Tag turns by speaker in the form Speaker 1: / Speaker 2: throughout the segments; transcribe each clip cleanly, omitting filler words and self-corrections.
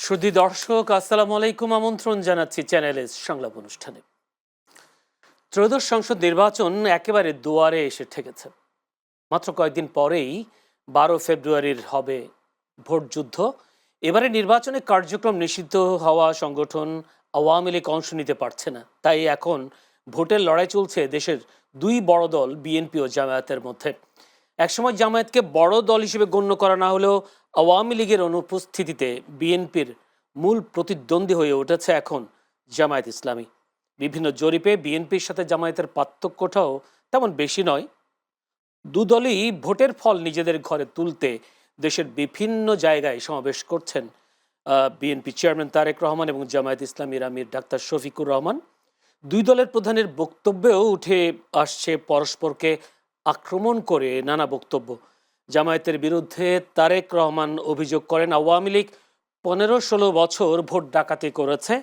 Speaker 1: সুধী দর্শক, আসসালামু আলাইকুম। আমন্ত্রণ জানাচ্ছি চ্যানেলের সংলাপ অনুষ্ঠানে। ত্রয়োদশ সংসদ নির্বাচন একেবারে দুয়ারে এসে ঠেকেছে। মাত্র কয়েকদিন পরেই 12 ফেব্রুয়ারির হবে ভোট যুদ্ধ। এবারে নির্বাচনে কার্যক্রম নিষিদ্ধ হওয়া সংগঠন আওয়ামী লীগ অংশ নিতে পারছে না। তাই এখন ভোটের লড়াই চলছে দেশের দুই বড় দল বিএনপি ও জামায়াতের মধ্যে। একসময় জামায়াতকে বড় দল হিসেবে গণ্য করা না হলেও আওয়ামী লীগের অনুপস্থিতিতে বিএনপির মূল প্রতিদ্বন্দ্বী হয়ে উঠেছে এখন জামায়াত ইসলামী। বিভিন্ন জরিপে বিএনপির সাথে জামায়াতের পার্থক্যটাও তেমন বেশি নয়। দুদলই ভোটের ফল নিজেদের ঘরে তুলতে দেশের বিভিন্ন জায়গায় সমাবেশ করছেন বিএনপি চেয়ারম্যান তারেক রহমান এবং জামায়াত ইসলামীর আমির ডাক্তার শফিকুর রহমান। দুই দলের প্রধানের বক্তব্যেও উঠে আসছে পরস্পরকে আক্রমণ করে নানা বক্তব্য। জামায়াতের বিরুদ্ধে তারেক রহমান অভিযোগ করেন আওয়ামী লীগ 15-16 বছর ভোট ডাকাতি করেছে,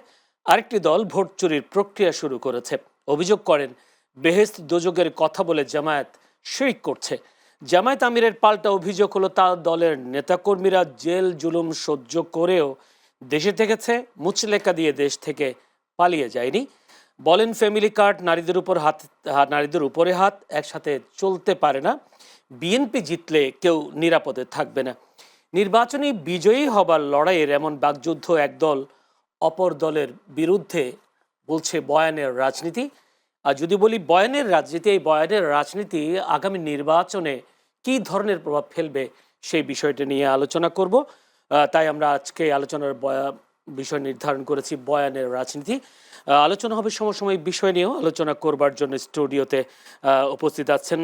Speaker 1: আরেকটি দল ভোট চুরির প্রক্রিয়া শুরু করেছে। অভিযোগ করেন বেহেশত দোজখের কথা বলে জামায়াত শিরক করছে। জামায়াত আমিরের পাল্টা অভিযোগ হলো তার দলের নেতাকর্মীরা জেল জুলুম সহ্য করেও দেশে থেকেছে, মুচলেকা দিয়ে দেশ থেকে পালিয়ে যায়নি। বলেন ফ্যামিলি কার্ড, নারীদের উপরে হাত একসাথে চলতে পারে না। বিএনপি জিতলে কেউ নিরাপদে থাকবে না। নির্বাচনী বিজয়ী হবার লড়াইয়ের এমন বাকযুদ্ধ একদল অপর দলের বিরুদ্ধে বলছে বয়ানের রাজনীতি। আর যদি বলি বয়ানের রাজনীতি, এই বয়ানের রাজনীতি আগামী নির্বাচনে কী ধরনের প্রভাব ফেলবে সেই বিষয়টা নিয়ে আলোচনা করব। তাই আমরা আজকে আলোচনার বিষয় নির্ধারণ করেছি বয়ানের রাজনীতি। আলোচনা হবে সমসাময়িক বিষয় নিয়েও। আলোচনা করবার জন্য স্টুডিওতে উপস্থিত আছেন,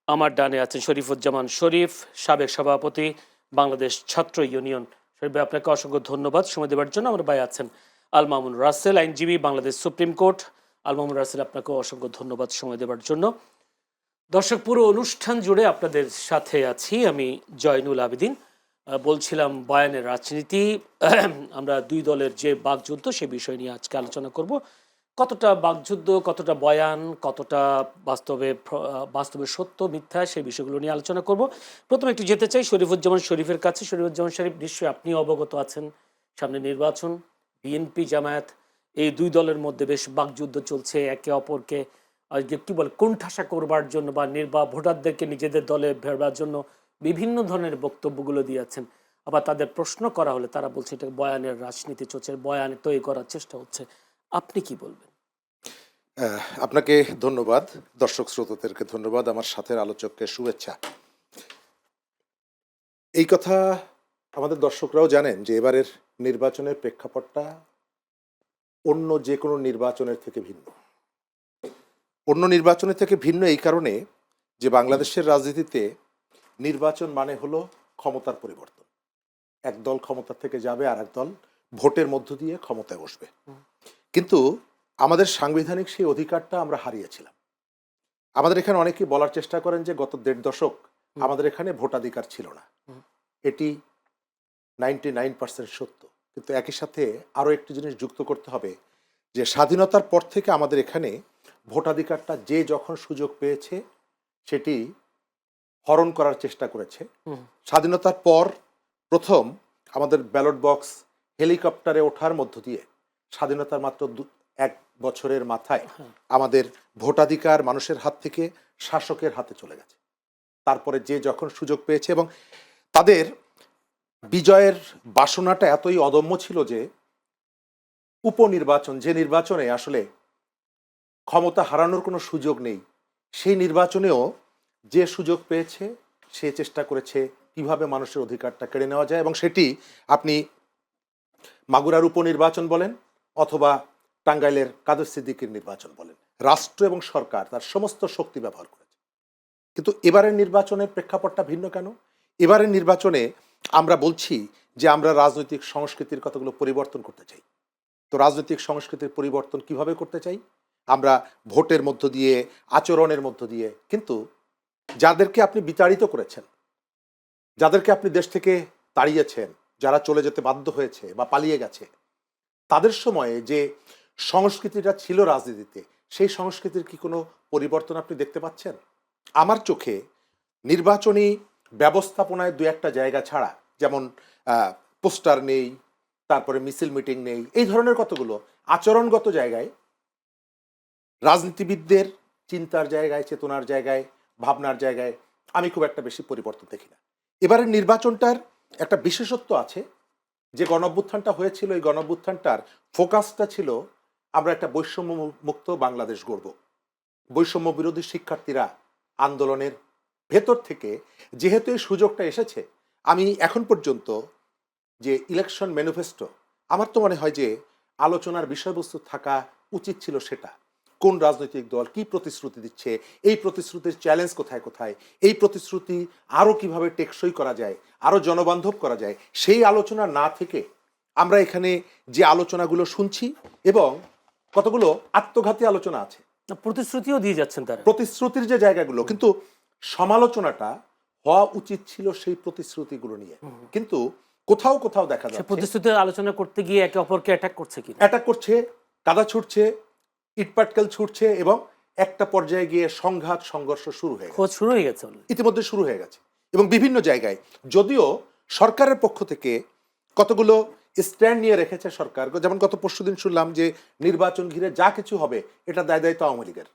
Speaker 1: আমার ডানে আছেন শরীফুজ্জামান শরীফ, সাবেক সভাপতি বাংলাদেশ ছাত্র ইউনিয়ন। শরীফ ভাই, আপনাকে অসংখ্য ধন্যবাদ সময় দেওয়ার জন্য। আমার ভাই আছেন আল মামুন রাসেল, আইনজীবী, বাংলাদেশ সুপ্রিম কোর্ট। আল মামুন রাসেল, আপনাকে অসংখ্য ধন্যবাদ সময় দেওয়ার জন্য। দর্শক, পুরো অনুষ্ঠান জুড়ে আপনাদের সাথে আছি আমি জয়নুল আবেদিন। বলছিলাম বয়ানের রাজনীতি। আমরা দুই দলের যে বাকযুদ্ধ সে বিষয় নিয়ে আজকে আলোচনা করব। কতটা বাকযুদ্ধ, কতটা বয়ান, কতটা বাস্তবে সত্য মিথ্যা, সেই বিষয়গুলো নিয়ে আলোচনা করব। প্রথমে একটু যেতে চাই শরীফুজ্জামান শরীফের কাছে। শরীফুজ্জামান শরীফ, নিশ্চয়ই আপনি অবগত আছেন সামনে নির্বাচন, বিএনপি জামায়াত এই দুই দলের মধ্যে বেশ বাকযুদ্ধ চলছে। একে অপরকে কি বলে কোণঠাসা করবার জন্য বা ভোটারদেরকে নিজেদের দলে ভেড়বার জন্য বিভিন্ন ধরনের বক্তব্যগুলো দিয়েছেন। আবার তাদের প্রশ্ন করা হলে তারা বলছে এটা বয়ানের রাজনীতি চলছে, বয়ান তৈরি করার চেষ্টা হচ্ছে। আপনি কি বলবেন?
Speaker 2: আপনাকে ধন্যবাদ, দর্শক শ্রোতাদেরকে ধন্যবাদ, আমার সাথের আলোচককে শুভেচ্ছা। এই কথা আমাদের দর্শকরাও জানেন যে এবারের নির্বাচনের প্রেক্ষাপটটা অন্য যে কোনো নির্বাচনের থেকে ভিন্ন। অন্য নির্বাচনের থেকে ভিন্ন এই কারণে যে বাংলাদেশের রাজনীতিতে নির্বাচন মানে হলো ক্ষমতার পরিবর্তন। এক দল ক্ষমতা থেকে যাবে আর এক দল ভোটের মধ্য দিয়ে ক্ষমতায় বসবে। কিন্তু আমাদের সাংবিধানিক সেই অধিকারটা আমরা হারিয়েছিলাম। আমাদের এখানে অনেকেই বলার চেষ্টা করেন যে গত 1.5 দশক আমাদের এখানে ভোটাধিকার ছিল না। এটি 99% সত্য। কিন্তু একই সাথে আরও একটি জিনিস যুক্ত করতে হবে যে স্বাধীনতার পর থেকে আমাদের এখানে ভোটাধিকারটা যে যখন সুযোগ পেয়েছে সেটি হরণ করার চেষ্টা করেছে। স্বাধীনতার পর প্রথম আমাদের ব্যালট বক্স হেলিকপ্টারে ওঠার মধ্য দিয়ে স্বাধীনতার মাত্র 1 বছরের মাথায় আমাদের ভোটাধিকার মানুষের হাত থেকে শাসকের হাতে চলে গেছে। তারপরে যে যখন সুযোগ পেয়েছে এবং তাদের বিজয়ের বাসনাটা এতই অদম্য ছিল যে উপনির্বাচন, যে নির্বাচনে আসলে ক্ষমতা হারানোর কোনো সুযোগ নেই, সেই নির্বাচনেও যে সুযোগ পেয়েছে সে চেষ্টা করেছে কিভাবে মানুষের অধিকারটা কেড়ে নেওয়া যায়। এবং সেটি আপনি মাগুরার উপনির্বাচন বলেন অথবা টাঙ্গাইলের কাদের সিদ্দিকীর নির্বাচন বলেন, রাষ্ট্র এবং সরকার তার সমস্ত শক্তি ব্যবহার করেছে। কিন্তু এবারের নির্বাচনের প্রেক্ষাপটটা ভিন্ন কেন? এবারের নির্বাচনে আমরা বলছি যে আমরা রাজনৈতিক সংস্কৃতির কতগুলো পরিবর্তন করতে চাই। তো রাজনৈতিক সংস্কৃতির পরিবর্তন কিভাবে করতে চাই? আমরা ভোটের মধ্য দিয়ে, আচরণের মধ্য দিয়ে। কিন্তু যাদেরকে আপনি বিতাড়িত করেছেন, যাদেরকে আপনি দেশ থেকে তাড়িয়েছেন, যারা চলে যেতে বাধ্য হয়েছে বা পালিয়ে গেছে, তাদের সময়ে যে সংস্কৃতিটা ছিল রাজনীতিতে, সেই সংস্কৃতির কি কোনো পরিবর্তন আপনি দেখতে পাচ্ছেন? আমার চোখে নির্বাচনী ব্যবস্থাপনায় 2-1টা জায়গা ছাড়া, যেমন পোস্টার নেই, তারপরে মিছিল মিটিং নেই, এই ধরনের কতগুলো আচরণগত জায়গায় রাজনীতিবিদদের চিন্তার জায়গায়, চেতনার জায়গায়, ভাবনার জায়গায় আমি খুব একটা বেশি পরিবর্তন দেখি না। এবারের নির্বাচনটার একটা বিশেষত্ব আছে, যে গণঅভ্যুত্থানটা হয়েছিল, এই গণঅভ্যুত্থানটার ফোকাসটা ছিল আমরা একটা বৈষম্য মুক্ত বাংলাদেশ গড়ব। বৈষম্য বিরোধী শিক্ষার্থীরা আন্দোলনের ভেতর থেকে যেহেতু এই সুযোগটা এসেছে, আমি এখন পর্যন্ত যে ইলেকশন ম্যানিফেস্টো, আমার তো মনে হয় যে আলোচনার বিষয়বস্তু থাকা উচিত ছিল সেটা, কোন রাজনৈতিক দল কি প্রতিশ্রুতি দিচ্ছে, এই প্রতিশ্রুতির চ্যালেঞ্জ কোথায় কোথায়, এই প্রতিশ্রুতি আরও কিভাবে টেকসই করা যায়, আরও জনবান্ধব করা যায়, সেই আলোচনা না থেকে আমরা এখানে যে আলোচনাগুলো শুনছি, এবং কতগুলো আত্মঘাতী আলোচনা আছে,
Speaker 1: প্রতিশ্রুতিও দিয়ে যাচ্ছেন তারা।
Speaker 2: প্রতিশ্রুতির যে জায়গাগুলো, কিন্তু সমালোচনাটা হওয়া উচিত ছিল সেই প্রতিশ্রুতিগুলো নিয়ে। কিন্তু কোথাও কোথাও দেখা
Speaker 1: সে
Speaker 2: যাচ্ছে
Speaker 1: প্রতিশ্রুতির আলোচনা করতে গিয়ে একে অপরকে অ্যাটাক করছে কি,
Speaker 2: অ্যাটাক করছে, কাদা ছুটছে, ইটপাটকেল ছুটছে, এবং একটা পর্যায়ে গিয়ে সংঘাত সংঘর্ষ শুরু হয়ে গেছে,
Speaker 1: খোঁজ শুরু হয়ে গেছে already।
Speaker 2: ইতিমধ্যে শুরু হয়ে গেছে। এবং বিভিন্ন জায়গায় যদিও সরকারের পক্ষ থেকে কতগুলো স্ট্যান্ড নিয়ে রেখেছে সরকার, যেমন গত পরশুদিন শুনলাম যে নির্বাচন ঘিরে যা কিছু হবে এটা দায়িত্ব আওয়ামী লীগের,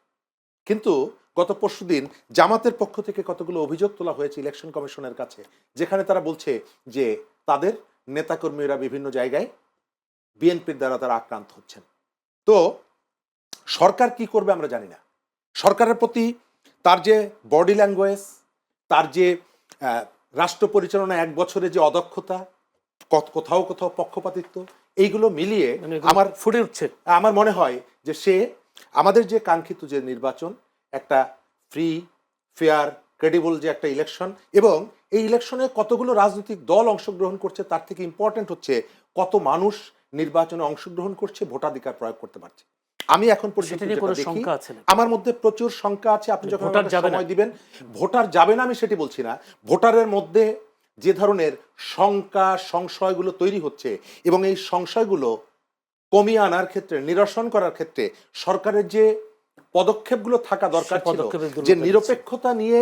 Speaker 2: কিন্তু গত পরশুদিন জামাতের পক্ষ থেকে কতগুলো অভিযোগ তোলা হয়েছে ইলেকশন কমিশনের কাছে, যেখানে তারা বলছে যে তাদের নেতাকর্মীরা বিভিন্ন জায়গায় বিএনপির দ্বারা তারা আক্রান্ত হচ্ছেন। তো সরকার কি করবে আমরা জানি না। সরকারের প্রতি তার যে বডি ল্যাঙ্গুয়েজ, তার যে রাষ্ট্র পরিচালনা 1 বছরে যে অদক্ষতা, কোথাও কোথাও পক্ষপাতিত্ব, এইগুলো মিলিয়ে
Speaker 1: মানে এগুলো
Speaker 2: আমার
Speaker 1: ফুটে উঠছে।
Speaker 2: আমার মনে হয় যে সে আমাদের যে কাঙ্ক্ষিত যে নির্বাচন, একটা ফ্রি ফেয়ার ক্রেডিবল যে একটা ইলেকশন, এবং এই ইলেকশনে কতগুলো রাজনৈতিক দল অংশগ্রহণ করছে, তার থেকে ইম্পর্টেন্ট হচ্ছে কত মানুষ নির্বাচনে অংশগ্রহণ করছে, ভোটাধিকার প্রয়োগ করতে পারছে। আমি এখন পর্যন্ত
Speaker 1: সেটা নিয়ে
Speaker 2: যেটা
Speaker 1: কোনো
Speaker 2: দেখি,
Speaker 1: শঙ্কা আছে নাকি?
Speaker 2: আমার মধ্যে প্রচুর শঙ্কা আছে। আপনি যখন
Speaker 1: ভোটার
Speaker 2: আমাকে
Speaker 1: যাবে না।
Speaker 2: সময় দিবেন, ভোটার যাবে না আমি সেটি বলছি না, ভোটারের মধ্যে যে ধরনের শঙ্কা সংশয়গুলো তৈরি হচ্ছে, এবং এই সংশয়গুলো কমিয়ে আনার ক্ষেত্রে, নিরসন করার ক্ষেত্রে সরকারের যে পদক্ষেপগুলো থাকা দরকার
Speaker 1: সে
Speaker 2: ছিল,
Speaker 1: পদক্ষেপের দুর্বলতা
Speaker 2: যে
Speaker 1: দেখছি।
Speaker 2: নিরপেক্ষতা নিয়ে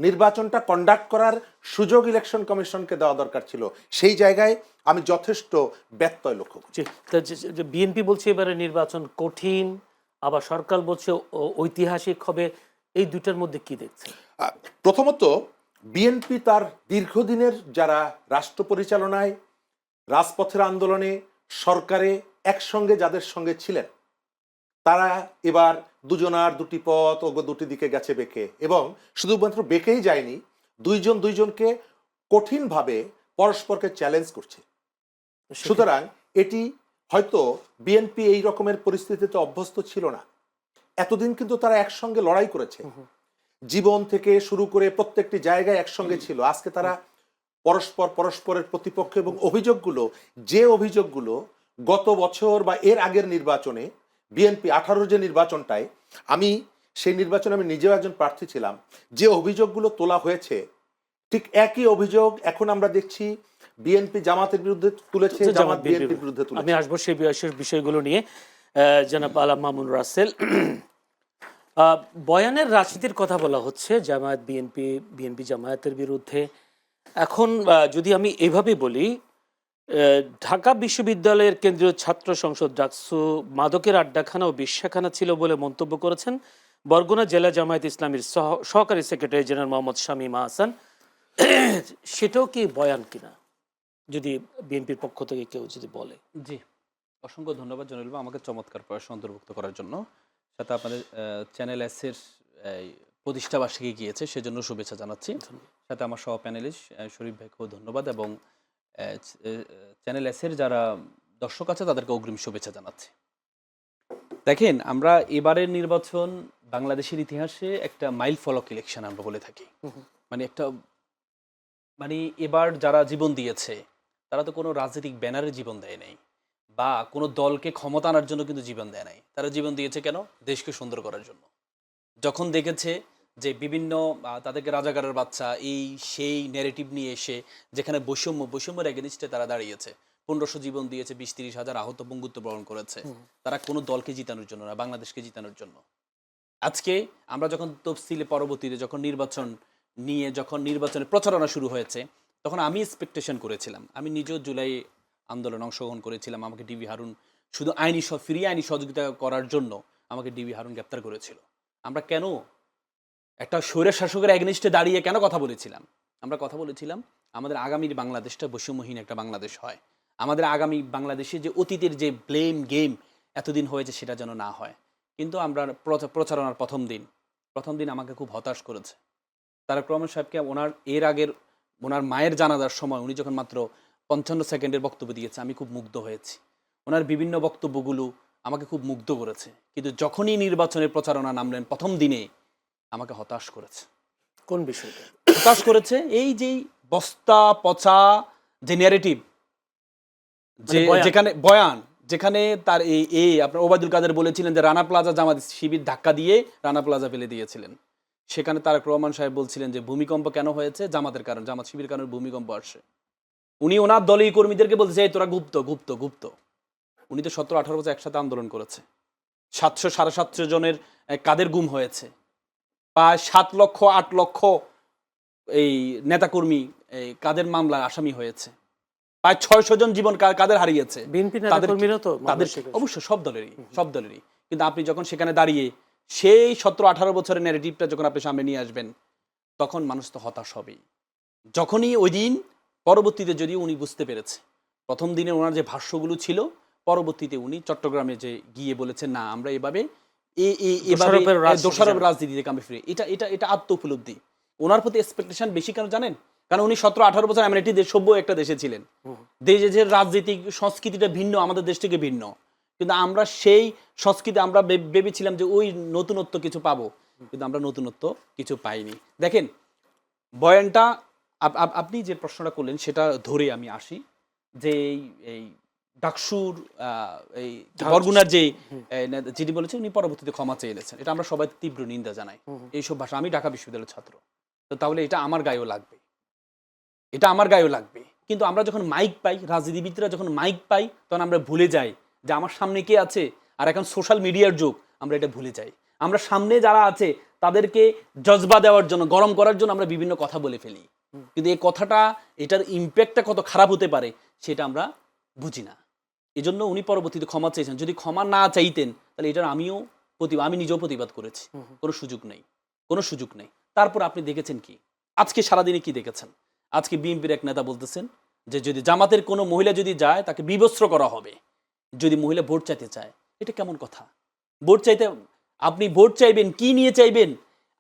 Speaker 2: নির্বাচনটা কন্ডাক্ট করার সুযোগ ইলেকশন কমিশনকে দেওয়া দরকার ছিল, সেই জায়গায় আমি যথেষ্ট ব্যত্যয় লক্ষ্য করছি।
Speaker 1: যে বিএনপি বলছে এবারে নির্বাচন কঠিন, আবার সরকার বলছে ঐতিহাসিক হবে, এই দুইটার মধ্যে কি দেখছেন?
Speaker 2: প্রথমত বিএনপি তার দীর্ঘদিনের যারা রাষ্ট্র পরিচালনায়, রাজপথের আন্দোলনে, সরকারে একসঙ্গে যাদের সঙ্গে ছিলেন, তারা এবার দুজনার দুটি পথ ও দুটি দিকে গেছে বেঁকে, এবং শুধুমাত্র বেঁকেই যায়নি, দুইজন দুইজনকে কঠিনভাবে পরস্পরকে চ্যালেঞ্জ করছে। সুতরাং এটি হয়তো বিএনপি এই রকমের পরিস্থিতিতে অভ্যস্ত ছিল না। এতদিন কিন্তু তারা একসঙ্গে লড়াই করেছে, জীবন থেকে শুরু করে প্রত্যেকটি জায়গায় একসঙ্গে ছিল। আজকে তারা পরস্পরের প্রতিপক্ষ, এবং অভিযোগগুলো গত বছর বা এর আগের নির্বাচনে বিএনপি 18 যে নির্বাচনটায়, আমি সেই নির্বাচনে আমি নিজেও একজন প্রার্থী ছিলাম, যে অভিযোগগুলো তোলা হয়েছে ঠিক একই অভিযোগ এখন আমরা দেখছি বিএনপি জামাতের বিরুদ্ধে তুলেছে, জামাত বিএনপির বিরুদ্ধে তুলেছে।
Speaker 1: আমি আসবো সেই বিষয়গুলো নিয়ে। জনাব আলা মামুন রাসেল, বয়ানের রাজনীতির কথা বলা হচ্ছে, জামায়াত বিএনপি, বিএনপি জামায়াতের বিরুদ্ধে। এখন যদি আমি এভাবে বলি, ঢাকা বিশ্ববিদ্যালয়ের কেন্দ্রীয় ছাত্র সংসদ ডাকসু মাদকের আড্ডাখানা ও বিশ্বাখানা ছিল বলে মন্তব্য করেছেন বরগুনা জেলা জামায়াত ইসলামীর সহকারী সেক্রেটারি জেনারেল মোহাম্মদ শামীম আহসান। সেটাও কি বয়ান কিনা, যদি বিএনপির পক্ষ থেকে কেউ যদি বলে?
Speaker 3: জি, অসংখ্য ধন্যবাদ জনাব আমাকে চমৎকার প্রশ্ন অন্তর্ভুক্ত করার জন্য। সাথে আপনাদের চ্যানেল এসের প্রতিষ্ঠাবার্ষিকী গিয়েছে, সেজন্য শুভেচ্ছা জানাচ্ছি। সাথে আমার সহ প্যানেলিস্ট শরীফ ভাইকেও ধন্যবাদ, এবং চ্যানেল এসের যারা দর্শক আছে তাদেরকে অগ্রিম শুভেচ্ছা জানাচ্ছি। দেখেন, আমরা এবারের নির্বাচন বাংলাদেশের ইতিহাসে একটা মাইল ফলক ইলেকশন আমরা বলে থাকি। মানে এবার যারা জীবন দিয়েছে তারা তো কোনো রাজনৈতিক ব্যানারে জীবন দেয় নাই, বা কোনো দলকে ক্ষমতা আনার জন্য কিন্তু জীবন দেয় নাই। তারা জীবন দিয়েছে কেন? দেশকে সুন্দর করার জন্য। যখন দেখেছে যে বিভিন্ন তাদেরকে রাজাকারের বাচ্চা এই সেই ন্যারেটিভ নিয়ে এসে যেখানে বৈষম্যের এগেনিস্টে তারা দাঁড়িয়েছে, 1500 জীবন দিয়েছে, 20-30 হাজার আহত পঙ্গুত্ব বরণ করেছে, তারা কোনো দলকে জিতানোর জন্য না, বাংলাদেশকে জিতানোর জন্য। আজকে আমরা যখন তফসিলে পরবর্তীতে যখন নির্বাচনের প্রচারণা শুরু হয়েছে, তখন আমি এক্সপেকটেশন করেছিলাম, আমি নিজেও জুলাই আন্দোলনে অংশগ্রহণ করেছিলাম, আমাকে ডিবি হারুন শুধু ফ্রি আইনি সহযোগিতা করার জন্য আমাকে ডিবি হারুন গ্রেপ্তার করেছিল। আমরা কেন একটা স্বৈর শাসকের এগেনিস্টে দাঁড়িয়ে কেন কথা বলেছিলাম? আমরা কথা বলেছিলাম আমাদের আগামীর বাংলাদেশটা বৈষম্যহীন একটা বাংলাদেশ হয়, আমাদের আগামী বাংলাদেশে যে অতীতের যে ব্লেম গেম এতদিন হয়েছে সেটা যেন না হয়। কিন্তু আমরা প্রচারণার প্রথম দিন আমাকে খুব হতাশ করেছে। তারেক রহমান সাহেবকে ওনার মায়ের জানাজার সময় উনি যখন মাত্র 55 সেকেন্ডের বক্তব্য দিয়েছে, আমি খুব মুগ্ধ হয়েছি। ওনার বিভিন্ন বক্তব্যগুলো আমাকে খুব মুগ্ধ করেছে। কিন্তু যখনই নির্বাচনের প্রচারণা নামলেন প্রথম দিনে আমাকে হতাশ করেছে।
Speaker 1: কোন বিষয়টা?
Speaker 3: হতাশ করেছে এই যে বস্তা পচা যে ন্যারেটিভ, যে
Speaker 1: বয়ান।
Speaker 3: যেখানে তার এই আপনার ওবায়দুল কাদের বলেছিলেন যে রানা প্লাজা জামাত শিবির ধাক্কা দিয়ে রানা প্লাজা ফেলে দিয়েছিলেন। সেখানে তারেক রহমান সাহেব বলছিলেন যে ভূমিকম্প কেন হয়েছে, জামাতের কারণ, জামাত শিবির কারণে ভূমিকম্প আসছে। উনি ওনার দলীয় কর্মীদেরকে বলছে এই তোরা গুপ্ত। উনি তো 17-18 বছর একসাথে আন্দোলন করেছে। 700-750 জনের কাদের গুম হয়েছে, প্রায় 7 লক্ষ 8 লক্ষ এই নেতাকর্মী এই কাদের মামলার আসামি হয়েছে, প্রায় 600 জন জীবন কাদের হারিয়েছে।
Speaker 1: বিএনপি নেতাকর্মীরা তো
Speaker 3: তাদের অবশ্য সব দলেরই। কিন্তু আপনি যখন সেখানে দাঁড়িয়ে সেই 17-18 বছরের ন্যারেটিভটা যখন আপনি সামনে নিয়ে আসবেন, তখন মানুষ তো হতাশ হবেই। যখনই ওই দিন পরবর্তীতে যদিও উনি বুঝতে পেরেছে, প্রথম দিনে ওনার যে ভাষ্যগুলো ছিল, পরবর্তীতে উনি চট্টগ্রামে যে গিয়ে বলেছেন না আমরা এভাবে দোষারোপ রাজনীতি থেকে আমি ফিরে, এটা আত্ম উপলব্ধি। ওনার প্রতি এক্সপেকটেশন বেশি কেন জানেন? কারণ উনি 17-18 বছর আমেরিটি সভ্য একটা দেশে ছিলেন, দেশের রাজনৈতিক সংস্কৃতিটা ভিন্ন, আমাদের দেশ থেকে ভিন্ন। কিন্তু আমরা সেই সংস্কৃতি আমরা ভেবেছিলাম যে ওই নতুনত্ব কিছু পাবো, কিন্তু আমরা নতুনত্ব কিছু পাইনি। দেখেন বয়ানটা আপনি যে প্রশ্নটা করলেন সেটা ধরে আমি আসি যে এই ডাকসুর এই বরগুনার যে যিনি বলেছেন উনি পরবর্তীতে ক্ষমা চেয়ে এনেছেন, এটা আমরা সবাই তীব্র নিন্দা জানাই। এইসব ভাষা, আমি ঢাকা বিশ্ববিদ্যালয়ের ছাত্র, তো তাহলে এটা আমার গায়েও লাগবে। কিন্তু আমরা যখন মাইক পাই, রাজনীতিবিদরা যখন মাইক পাই, তখন আমরা ভুলে যাই যে আমার সামনে কে আছে। আর এখন সোশ্যাল মিডিয়ার যুগ, আমরা এটা ভুলে যাই। আমরা সামনে যারা আছে তাদেরকে জজবা দেওয়ার জন্য, গরম করার জন্য আমরা বিভিন্ন কথা বলে ফেলি। কিন্তু এই কথাটা, এটার ইম্প্যাক্টটা কত খারাপ হতে পারে সেটা আমরা বুঝি না। এই জন্য উনি পরবর্তীতে ক্ষমা চেয়েছেন। যদি ক্ষমা না চাইতেন তাহলে এটার আমি নিজেও প্রতিবাদ করেছি। কোনো সুযোগ নেই। তারপর আপনি দেখেছেন কি আজকে সারাদিনে কি দেখেছেন? আজকে বিএনপির এক নেতা বলতেছেন যে যদি জামাতের কোনো মহিলা যদি যায় তাকে বিবস্ত্র করা হবে যদি মহিলা ভোট চাইতে চায়। এটা কেমন কথা? আপনি ভোট চাইবেন, কি নিয়ে চাইবেন?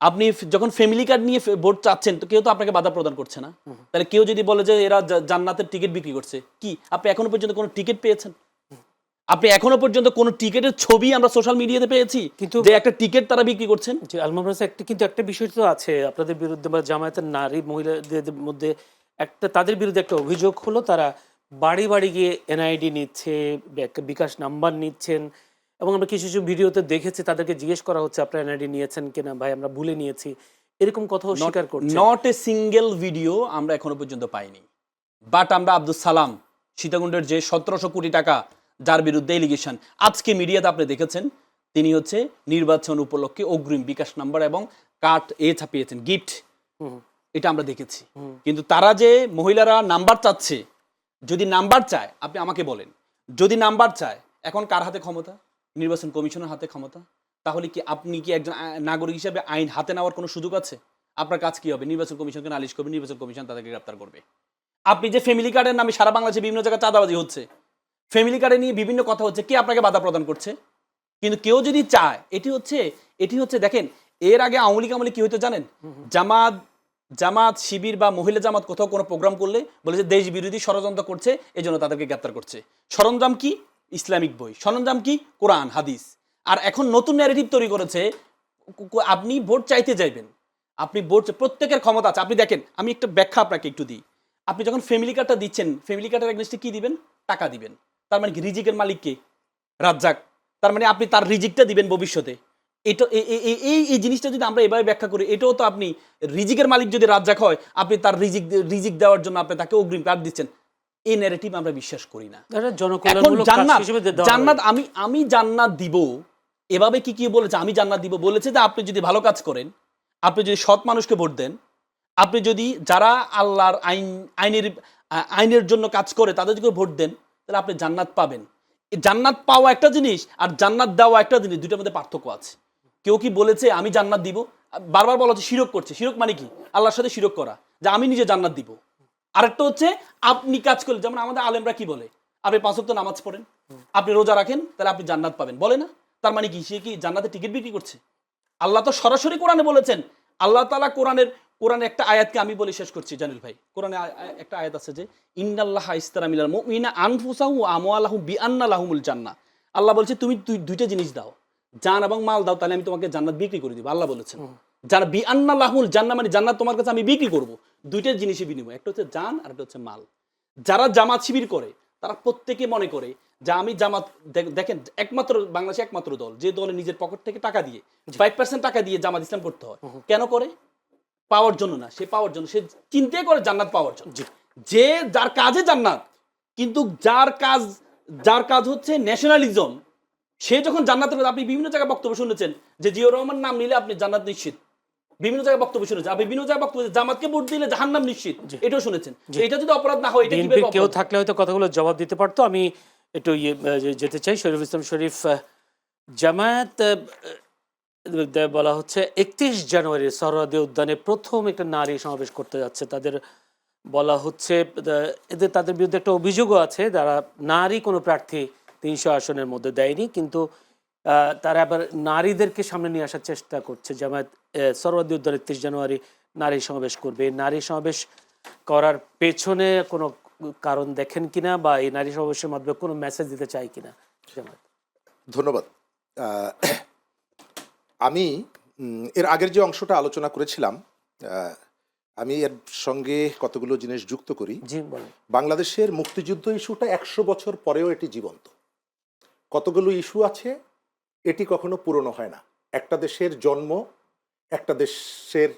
Speaker 3: আপনি যখন ফ্যামিলি কার্ড নিয়ে ভোট চাচ্ছেন, তো কেউ তো আপনাকে বাধা প্রদান করছে না। তাহলে কেউ যদি বলে যে এরা জান্নাতের টিকিট বিক্রি করছে, কি আপনি এখনো পর্যন্ত কোনো টিকিট পেয়েছেন? আপনি এখনো পর্যন্ত কোনো টিকিটের ছবি আমরা সোশ্যাল মিডিয়াতে পেয়েছি কিন্তু যে একটা টিকিট তারা বিক্রি করছেন?
Speaker 1: একটা বিষয় তো আছে আপনাদের বিরুদ্ধে বা জামায়াতের নারী মহিলাদের মধ্যে তাদের বিরুদ্ধে একটা অভিযোগ হলো তারা বাড়ি বাড়ি গিয়ে এনআইডি নিচ্ছে, বিকাশ নাম্বার নিচ্ছেন, এবং আমরা কিছু ভিডিওতে দেখেছি তাদেরকে জিজ্ঞেস করা হচ্ছে আপনারা এনআইডি নিয়েছেন কিনা, ভাই আমরা ভুলে নিয়েছি, এরকম কথাও স্বীকার করছে।
Speaker 3: নট এ সিঙ্গেল ভিডিও আমরা এখনো পর্যন্ত পাইনি। বাট আমরা আব্দুল সালাম সীতাকুণ্ডের যে 1700 কোটি টাকা যার বিরুদ্ধে এলিগেশন, আজকে মিডিয়াতে আপনি দেখেছেন তিনি হচ্ছে নির্বাচন উপলক্ষে অগ্রিম বিকাশ নাম্বার এবং কার্ড ছাপিয়েছেন, গিফট, এটা আমরা দেখেছি। কিন্তু তারা যে মহিলারা নাম্বার চাচ্ছে, যদি নাম্বার চায়, আপনি আমাকে বলেন, যদি নাম্বার চায়, এখন কার হাতে ক্ষমতা? নির্বাচন কমিশনের হাতে ক্ষমতা। তাহলে কি আপনি কি একজন নাগরিক হিসেবে আইন হাতে নেওয়ার কোনো সুযোগ আছে? আপনার কাজ কি হবে? নির্বাচন কমিশনকে নালিশ করবে, নির্বাচন কমিশন তাদেরকে গ্রেপ্তার করবে। আপনি যে ফ্যামিলি কার্ডের নামে সারা বাংলাদেশে বিভিন্ন জায়গায় চাঁদাবাজি হচ্ছে, ফ্যামিলি কার্ডে নিয়ে বিভিন্ন কথা হচ্ছে, কে আপনাকে বাধা প্রদান করছে? কিন্তু কেউ যদি চায়, এটি হচ্ছে দেখেন, এর আগে আওয়ামী লীগ কি হইতো জানেন? জামাত শিবির বা মহিলা জামাত কোথাও কোনো প্রোগ্রাম করলে বলে যে দেশ বিরোধী ষড়যন্ত্র করছে, এই জন্য তাদেরকে গ্রেপ্তার করছে। সরঞ্জাম কি? ইসলামিক বই। সরঞ্জাম কি? কোরআন হাদিস। আর এখন নতুন ন্যারেটিভ তৈরি করেছে, আপনি ভোট চাইতে যাইবেন, আপনি ভোট, প্রত্যেকের ক্ষমতা আছে। আপনি দেখেন, আমি একটা ব্যাখ্যা আপনাকে একটু দিই। আপনি যখন ফ্যামিলি কার্ডটা দিচ্ছেন, ফ্যামিলি কার্ডের এগেইনস্টে কি দিবেন? টাকা দিবেন। তার মানে কি রিজিকের মালিক কে? রাজ্জাক। তার মানে আপনি তার রিজিকটা দিবেন ভবিষ্যতে। এটা এই জিনিসটা যদি আমরা এভাবে ব্যাখ্যা করি, এটাও তো আপনি রিজিকের মালিক যদি রাজ্জাক হয়, আপনি তার রিজিক দেওয়ার জন্য আপনি তাকে অগ্রিম কার্ড দিচ্ছেন। এই ন্যারেটিভ আমরা বিশ্বাস করি না। জান্নাত আমি জান্নাত দিব, এভাবে কি বলেছে? আমি জান্নাত দিব বলেছে যে আপনি যদি ভালো কাজ করেন, আপনি যদি সৎ মানুষকে ভোট দেন, আপনি যদি যারা আল্লাহর আইনের জন্য কাজ করে তাদেরকে ভোট দেন, তাহলে আপনি জান্নাত পাবেন। এই জান্নাত পাওয়া একটা জিনিস আর জান্নাত দেওয়া একটা জিনিস, দুইটার মধ্যে পার্থক্য আছে। কেউ কি বলেছে আমি জান্নাত দিব? বারবার বলা হচ্ছে শিরক করছে। শিরক মানে কি? আল্লাহর সাথে শিরক করা, যে আমি নিজে জান্নাত দিব। আরেকটা হচ্ছে আপনি কাজ করলে, যেমন আমাদের আলেমরা কি বলে, আপনি 5 ওয়াক্ত নামাজ পড়েন, আপনি রোজা রাখেন, তাহলে আপনি জান্নাত পাবেন, বলে না? তার মানে কি সে কি জান্নাতে টিকিট বিক্রি করছে? আল্লাহ তো সরাসরি কোরআনে বলেছেন। আল্লাহ তাআলা কোরআনে একটা আয়াতকে আমি বলে শেষ করছি জানিল ভাই। কোরআনে একটা আয়াত আছে যে ইন্নাল্লাহা ইশতারা মিনাল মুমিনিনা আনফুসাহুম ওয়া আমওয়ালাহুম বিআন্না লাহুমুল জান্নাহ। আল্লাহ বলছে তুমি দুইটা জিনিস দাও, জান এবং মাল দাও, তাহলে আমি তোমাকে জান্নাত বিক্রি করে দিব। আল্লাহ বলেছেন যারা বিআন্না লাহুমুল জান্নাহ, মানে জান্নাত তোমার কাছে আমি বিক্রি করব। দুইটা জিনিসের বিনিময়, একটা হচ্ছে জান আর একটা হচ্ছে মাল। যারা জামাত শিবির করে তারা প্রত্যেকে মনে করে যে আমি জামাত, দেখেন একমাত্র বাংলাদেশে একমাত্র দল যে দলে নিজের পকেট থেকে টাকা দিয়ে 5% টাকা দিয়ে জামাত ইসলাম করতে হয়। কেন করে? পাওয়ার জন্য না, সে পাওয়ার জন্য, সে চিন্তাই করে জান্নাত পাওয়ার জন্য। যে যার কাজে জান্নাত, কিন্তু যার কাজ হচ্ছে ন্যাশনালিজম, সে যখন জান্নাতের, আপনি বিভিন্ন জায়গায় বক্তব্য শুনেছেন যে জিয়াউর রহমান নাম নিলে আপনি জান্নাত নিশ্চিত। বিভিন্ন জায়গায় বক্তব্য শুনেছেন, আপনি বিভিন্ন জায়গায় বক্তব্য, জামাতকে ভোট দিলে জাহান্নাম নিশ্চিত, এটাও শুনেছেন। এটা যদি অপরাধ না হয়, এটা কিভাবে
Speaker 1: বিএনপির কেউ
Speaker 3: অপরাধ?
Speaker 1: থাকলে হয়তো কথাগুলো জবাব দিতে পারতো। আমি একটু যেতে চাই শরীফুল ইসলাম শরীফ। জামায়াত বলা হচ্ছে 31 জানুয়ারি সোহরাওয়ার্দী উদ্যানে প্রথম একটা নারী সমাবেশ করতে যাচ্ছে। তাদের বলা হচ্ছে তাদের বিরুদ্ধে একটা অভিযোগও আছে, তারা নারী কোনো প্রার্থী 300 আসনের মধ্যে দেয়নি, কিন্তু তারা আবার নারীদেরকে সামনে নিয়ে আসার চেষ্টা করছে। জামায়াত সোহরাওয়ার্দী উদ্যানে 31 জানুয়ারি নারী সমাবেশ করবে। এই নারী সমাবেশ করার পেছনে কোনো কারণ দেখেন কিনা, বা এই নারী সমাবেশের মাধ্যমে কোনো মেসেজ দিতে চাই কিনা জামায়াত?
Speaker 2: ধন্যবাদ। আহ, আমি এর আগের যে অংশটা আলোচনা করেছিলাম, আহ, আমি এর সঙ্গে কতগুলো জিনিস যুক্ত করি।
Speaker 1: জি বলেন।
Speaker 2: বাংলাদেশের মুক্তিযুদ্ধ ইস্যুটা 100 বছর পরেও এটি জীবন্ত। কতগুলো ইস্যু আছে, এটি কখনো পুরনো হয় না। একটা দেশের জন্ম, একটা দেশের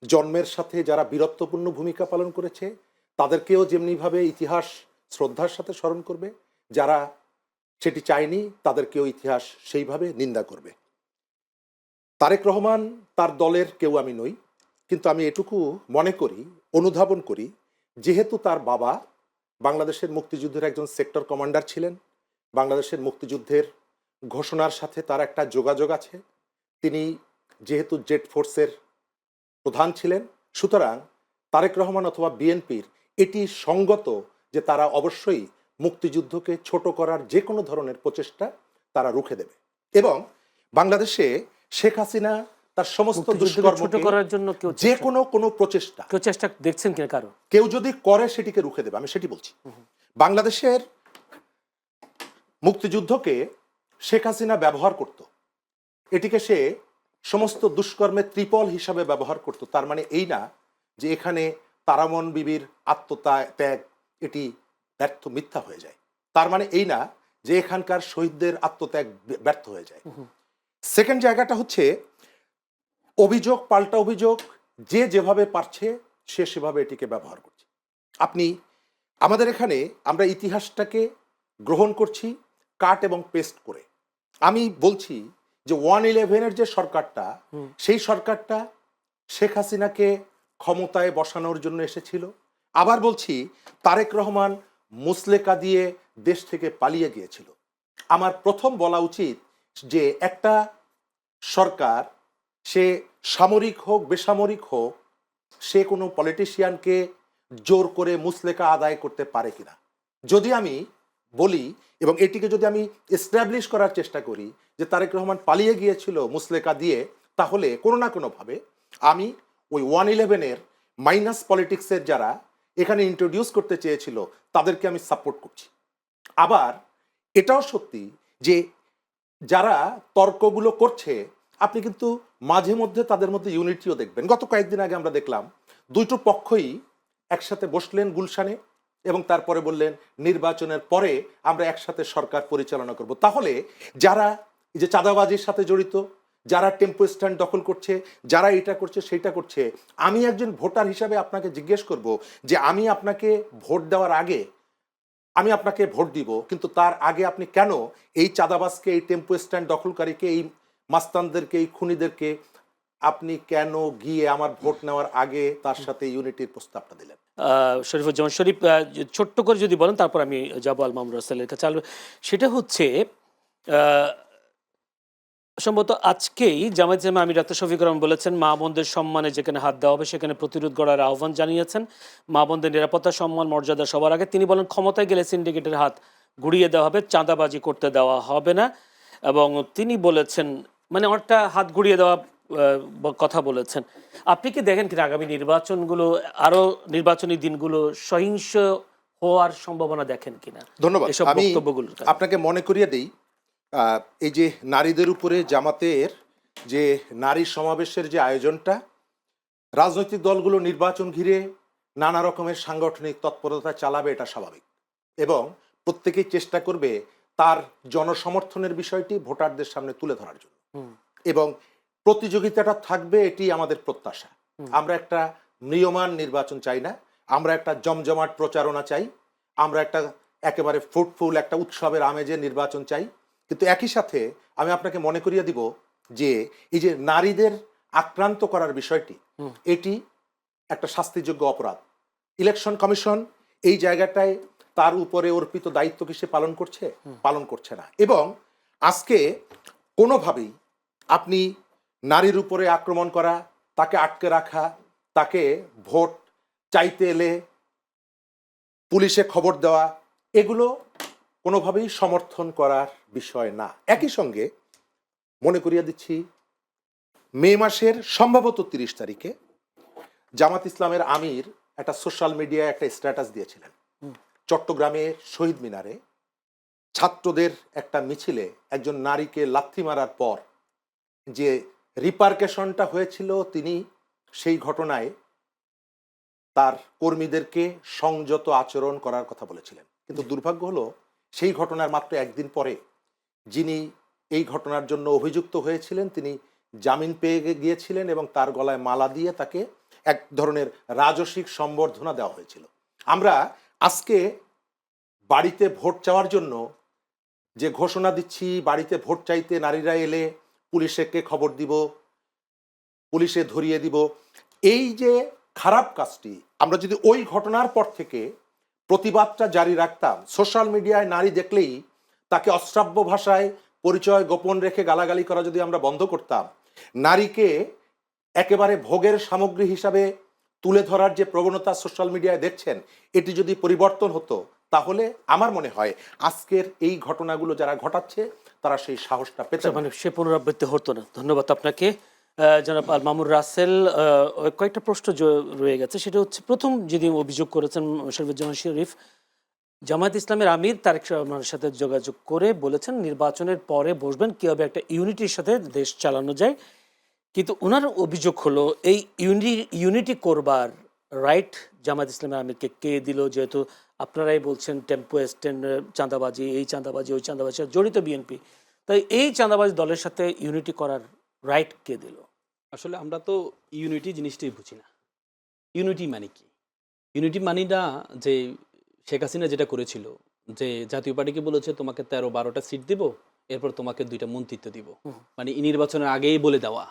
Speaker 2: জন্মের সাথে যারা বীরত্বপূর্ণ ভূমিকা পালন করেছে তাদেরকেও যেমনিভাবে ইতিহাস শ্রদ্ধার সাথে স্মরণ করবে, যারা সেটি চায়নি তাদেরকেও ইতিহাস সেইভাবে নিন্দা করবে। তারেক রহমান তার দলের কেউ আমি নই, কিন্তু আমি এটুকু মনে করি, অনুধাবন করি, যেহেতু তার বাবা বাংলাদেশের মুক্তিযুদ্ধের একজন সেক্টর কমান্ডার ছিলেন, বাংলাদেশের মুক্তিযুদ্ধের ঘোষণার সাথে তার একটা যোগাযোগ আছে, তিনি যেহেতু জেট ফোর্সের প্রধান ছিলেন, সুতরাং তারেক রহমান অথবা বিএনপির এটি সঙ্গত যে তারা অবশ্যই মুক্তিযুদ্ধকে ছোট করার যে কোনো ধরনের প্রচেষ্টা তারা রুখে দেবে। এবং বাংলাদেশে শেখ হাসিনা তার সমস্ত
Speaker 1: মুক্তিযুদ্ধকে ছোট
Speaker 2: দুষ্কর্মকে,
Speaker 1: করার জন্য কেউ
Speaker 2: যে কোনো প্রচেষ্টা
Speaker 1: কেউ চেষ্টা দেখছেন কিনা কারো?
Speaker 2: কেউ যদি করে সেটিকে রুখে দেবে, আমি সেটি বলছি। বাংলাদেশের মুক্তিযুদ্ধকে শেখ হাসিনা ব্যবহার করত, এটিকে সে সমস্ত দুষ্কর্মের ত্রিপল হিসাবে ব্যবহার করত। তার মানে এই না যে এখানে তারামন বিবির আত্মত্যাগ এটি ব্যর্থ, মিথ্যা হয়ে যায়। তার মানে এই না যে এখানকার শহীদদের আত্মত্যাগ ব্যর্থ হয়ে যায়। সেকেন্ড জায়গাটা হচ্ছে অভিযোগ পাল্টা অভিযোগ, যে যেভাবে পারছে সে সেভাবে এটিকে ব্যবহার করছে। আপনি আমাদের এখানে আমরা ইতিহাসটাকে গ্রহণ করছি কাট এবং পেস্ট করে। আমি বলছি যে 111-এর যে সরকারটা, সেই সরকারটা শেখ হাসিনাকে ক্ষমতায় বসানোর জন্য এসেছিল। আবার বলছি তারেক রহমান মুসলেকা দিয়ে দেশ থেকে পালিয়ে গিয়েছিল। আমার প্রথম বলা উচিত যে একটা সরকার, সে সামরিক হোক বেসামরিক হোক, সে কোনো পলিটিশিয়ানকে জোর করে মুসলেকা আদায় করতে পারে কিনা। যদি আমি বলি এবং এটিকে যদি আমি এস্টাবলিশ করার চেষ্টা করি যে তারেক রহমান পালিয়ে গিয়েছিল মুসলেকা দিয়ে, তাহলে কোনো না কোনোভাবে আমি ওই 111-এর মাইনাস পলিটিক্সের যারা এখানে ইন্ট্রোডিউস করতে চেয়েছিল তাদেরকে আমি সাপোর্ট করছি। আবার এটাও সত্যি যে যারা তর্কগুলো করছে, আপনি কিন্তু মাঝে মধ্যে তাদের মধ্যে ইউনিটিও দেখবেন। গত কয়েকদিন আগে আমরা দেখলাম দুটো পক্ষই একসাথে বসলেন গুলশানে এবং তারপরে বললেন নির্বাচনের পরে আমরা একসাথে সরকার পরিচালনা করব। তাহলে যারা এই যে চাঁদাবাজির সাথে জড়িত, যারা টেম্পো স্ট্যান্ড দখল করছে, যারা এটা করছে সেইটা করছে, আমি একজন ভোটার হিসাবে আপনাকে জিজ্ঞেস করব যে আমি আপনাকে ভোট দেওয়ার আগে আমি আপনাকে ভোট দিব, কিন্তু তার আগে আপনি কেন এই চাঁদাবাজকে, এই টেম্পো স্ট্যান্ড দখলকারীকে, এই মাস্তানদেরকে, এই খুনিদেরকে আপনি কেন গিয়ে আমার ভোট নেওয়ার আগে তার সাথে ইউনিটির প্রস্তাবটা দিলেন?
Speaker 1: শরীফুজ্জামান শরীফ, ছোট্ট করে যদি বলেন তারপর আমি যাবো আল মামুন রাসেলের কাছে। সেটা হচ্ছে আহ, সম্ভবত আজকেই জামায়াত ইসলামী আমির ডাক্তার শফিকুর রহমান বলেছেন, মা বোনদের সম্মানে যেখানে হাত দেওয়া হবে সেখানে প্রতিরোধ গড়ার আহ্বান জানিয়েছেন। মা বোনদের নিরাপত্তা, সম্মান, মর্যাদা সবার আগে। তিনি বলেন ক্ষমতায় গেলে সিন্ডিকেটের হাত গুড়িয়ে দেওয়া হবে, চাঁদাবাজি করতে দেওয়া হবে না। এবং তিনি বলেছেন, মানে অনেকটা হাত গুড়িয়ে দেওয়া কথা বলেছেন। আপনি কি দেখেন কি আগামী নির্বাচনগুলো, আরো নির্বাচনী দিনগুলো সহিংস হওয়ার সম্ভাবনা দেখেন কিনা
Speaker 2: ধন্যবাদ।
Speaker 1: এসব
Speaker 2: আমি
Speaker 1: বক্তব্যগুলো?
Speaker 2: আপনাকে মনে করিয়ে দিই, এই যে নারীদের উপরে জামাতের যে নারী সমাবেশের যে আয়োজনটা, রাজনৈতিক দলগুলো নির্বাচন ঘিরে নানা রকমের সাংগঠনিক তৎপরতা চালাবে, এটা স্বাভাবিক, এবং প্রত্যেকেই চেষ্টা করবে তার জনসমর্থনের বিষয়টি ভোটারদের সামনে তুলে ধরার জন্য, এবং প্রতিযোগিতাটা থাকবে, এটি আমাদের প্রত্যাশা। আমরা একটা ম্রিয়মাণ নির্বাচন চাই না, আমরা একটা জমজমাট প্রচারণা চাই, আমরা একটা একেবারে ফ্রুটফুল একটা উৎসবের আমেজে নির্বাচন চাই। কিন্তু একই সাথে আমি আপনাকে মনে করিয়ে দিব যে এই যে নারীদের আক্রান্ত করার বিষয়টি, এটি একটা শাস্তিযোগ্য অপরাধ। ইলেকশন কমিশন এই জায়গাটায় তার উপরে অর্পিত দায়িত্ব কি সে পালন করছে না। এবং আজকে কোনোভাবেই আপনি নারীর উপরে আক্রমণ করা, তাকে আটকে রাখা, তাকে ভোট চাইতে এলে পুলিশে খবর দেওয়া, এগুলো কোনোভাবেই সমর্থন করার বিষয় না। একই সঙ্গে মনে করিয়ে দিচ্ছি, মে মাসের সম্ভবত 30 তারিখে জামাত ইসলামের আমির একটা সোশ্যাল মিডিয়ায় একটা স্ট্যাটাস দিয়েছিলেন। চট্টগ্রামের শহীদ মিনারে ছাত্রদের একটা মিছিলে একজন নারীকে লাথি মারার পর যে রিপারকেশনটা হয়েছিল, তিনি সেই ঘটনায় তার কর্মীদেরকে সংযত আচরণ করার কথা বলেছিলেন। কিন্তু দুর্ভাগ্য হলো, সেই ঘটনার মাত্র একদিন পরে যিনি এই ঘটনার জন্য অভিযুক্ত হয়েছিলেন তিনি জামিন পেয়ে গিয়েছিলেন, এবং তার গলায় মালা দিয়ে তাকে এক ধরনের রাজসিক সম্বর্ধনা দেওয়া হয়েছিল। আমরা আজকে বাড়িতে ভোট চাওয়ার জন্য যে ঘোষণা দিচ্ছি, বাড়িতে ভোট চাইতে নারীরা এলে পুলিশকে খবর দিব, পুলিশে ধরিয়ে দিব, এই যে খারাপ কাজটি, আমরা যদি ওই ঘটনার পর থেকে প্রতিবাদটা জারি রাখতাম, সোশ্যাল মিডিয়ায় নারী দেখলেই তাকে অশ্রাব্য ভাষায় পরিচয় গোপন রেখে গালাগালি করা যদি আমরা বন্ধ করতাম, নারীকে একেবারে ভোগের সামগ্রী হিসাবে তুলে ধরার যে প্রবণতা সোশ্যাল মিডিয়ায় দেখছেন, এটি যদি পরিবর্তন হতো, তাহলে আমার মনে হয় আজকের এই ঘটনাগুলো যারা ঘটাচ্ছে তারা সেই সাহসটা পেতে,
Speaker 1: মানে সে পুনরাবৃত্তি হতো না। ধন্যবাদ আপনাকে জনাব আল মামুন রাসেল। কয়েকটা প্রশ্ন রয়ে গেছে। সেটা হচ্ছে, প্রথম যেদিন অভিযোগ করেছেন শরীফুজ্জামান শরীফ, জামায়াত ইসলামের আমির তারেক রহমানের সাথে যোগাযোগ করে বলেছেন নির্বাচনের পরে বসবেন কীভাবে একটা ইউনিটির সাথে দেশ চালানো যায়। কিন্তু ওনার অভিযোগ হলো, এই ইউনিটি করবার রাইট জামায়াত ইসলামের আমিরকে কে দিল? যেহেতু আপনারাই বলছেন টেম্পো স্ট্যান্ড চাঁদাবাজি, এই চাঁদাবাজি, ওই চাঁদাবাজি জড়িত বিএনপি, তাই এই চাঁদাবাজি দলের সাথে ইউনিটি করার রাইট কে দিল?
Speaker 3: আসলে আমরা তো ইউনিটি জিনিসটাই বুঝি না। ইউনিটি মানে কি? ইউনিটি মানে না যে শেখ হাসিনা যেটা করেছিল, যে জাতীয় পার্টিকে বলেছে তোমাকে 13-12টা সিট দিব, এরপর তোমাকে 2টা মন্ত্রিত্ব দিব, মানে এই নির্বাচনের আগেই বলে দেওয়া।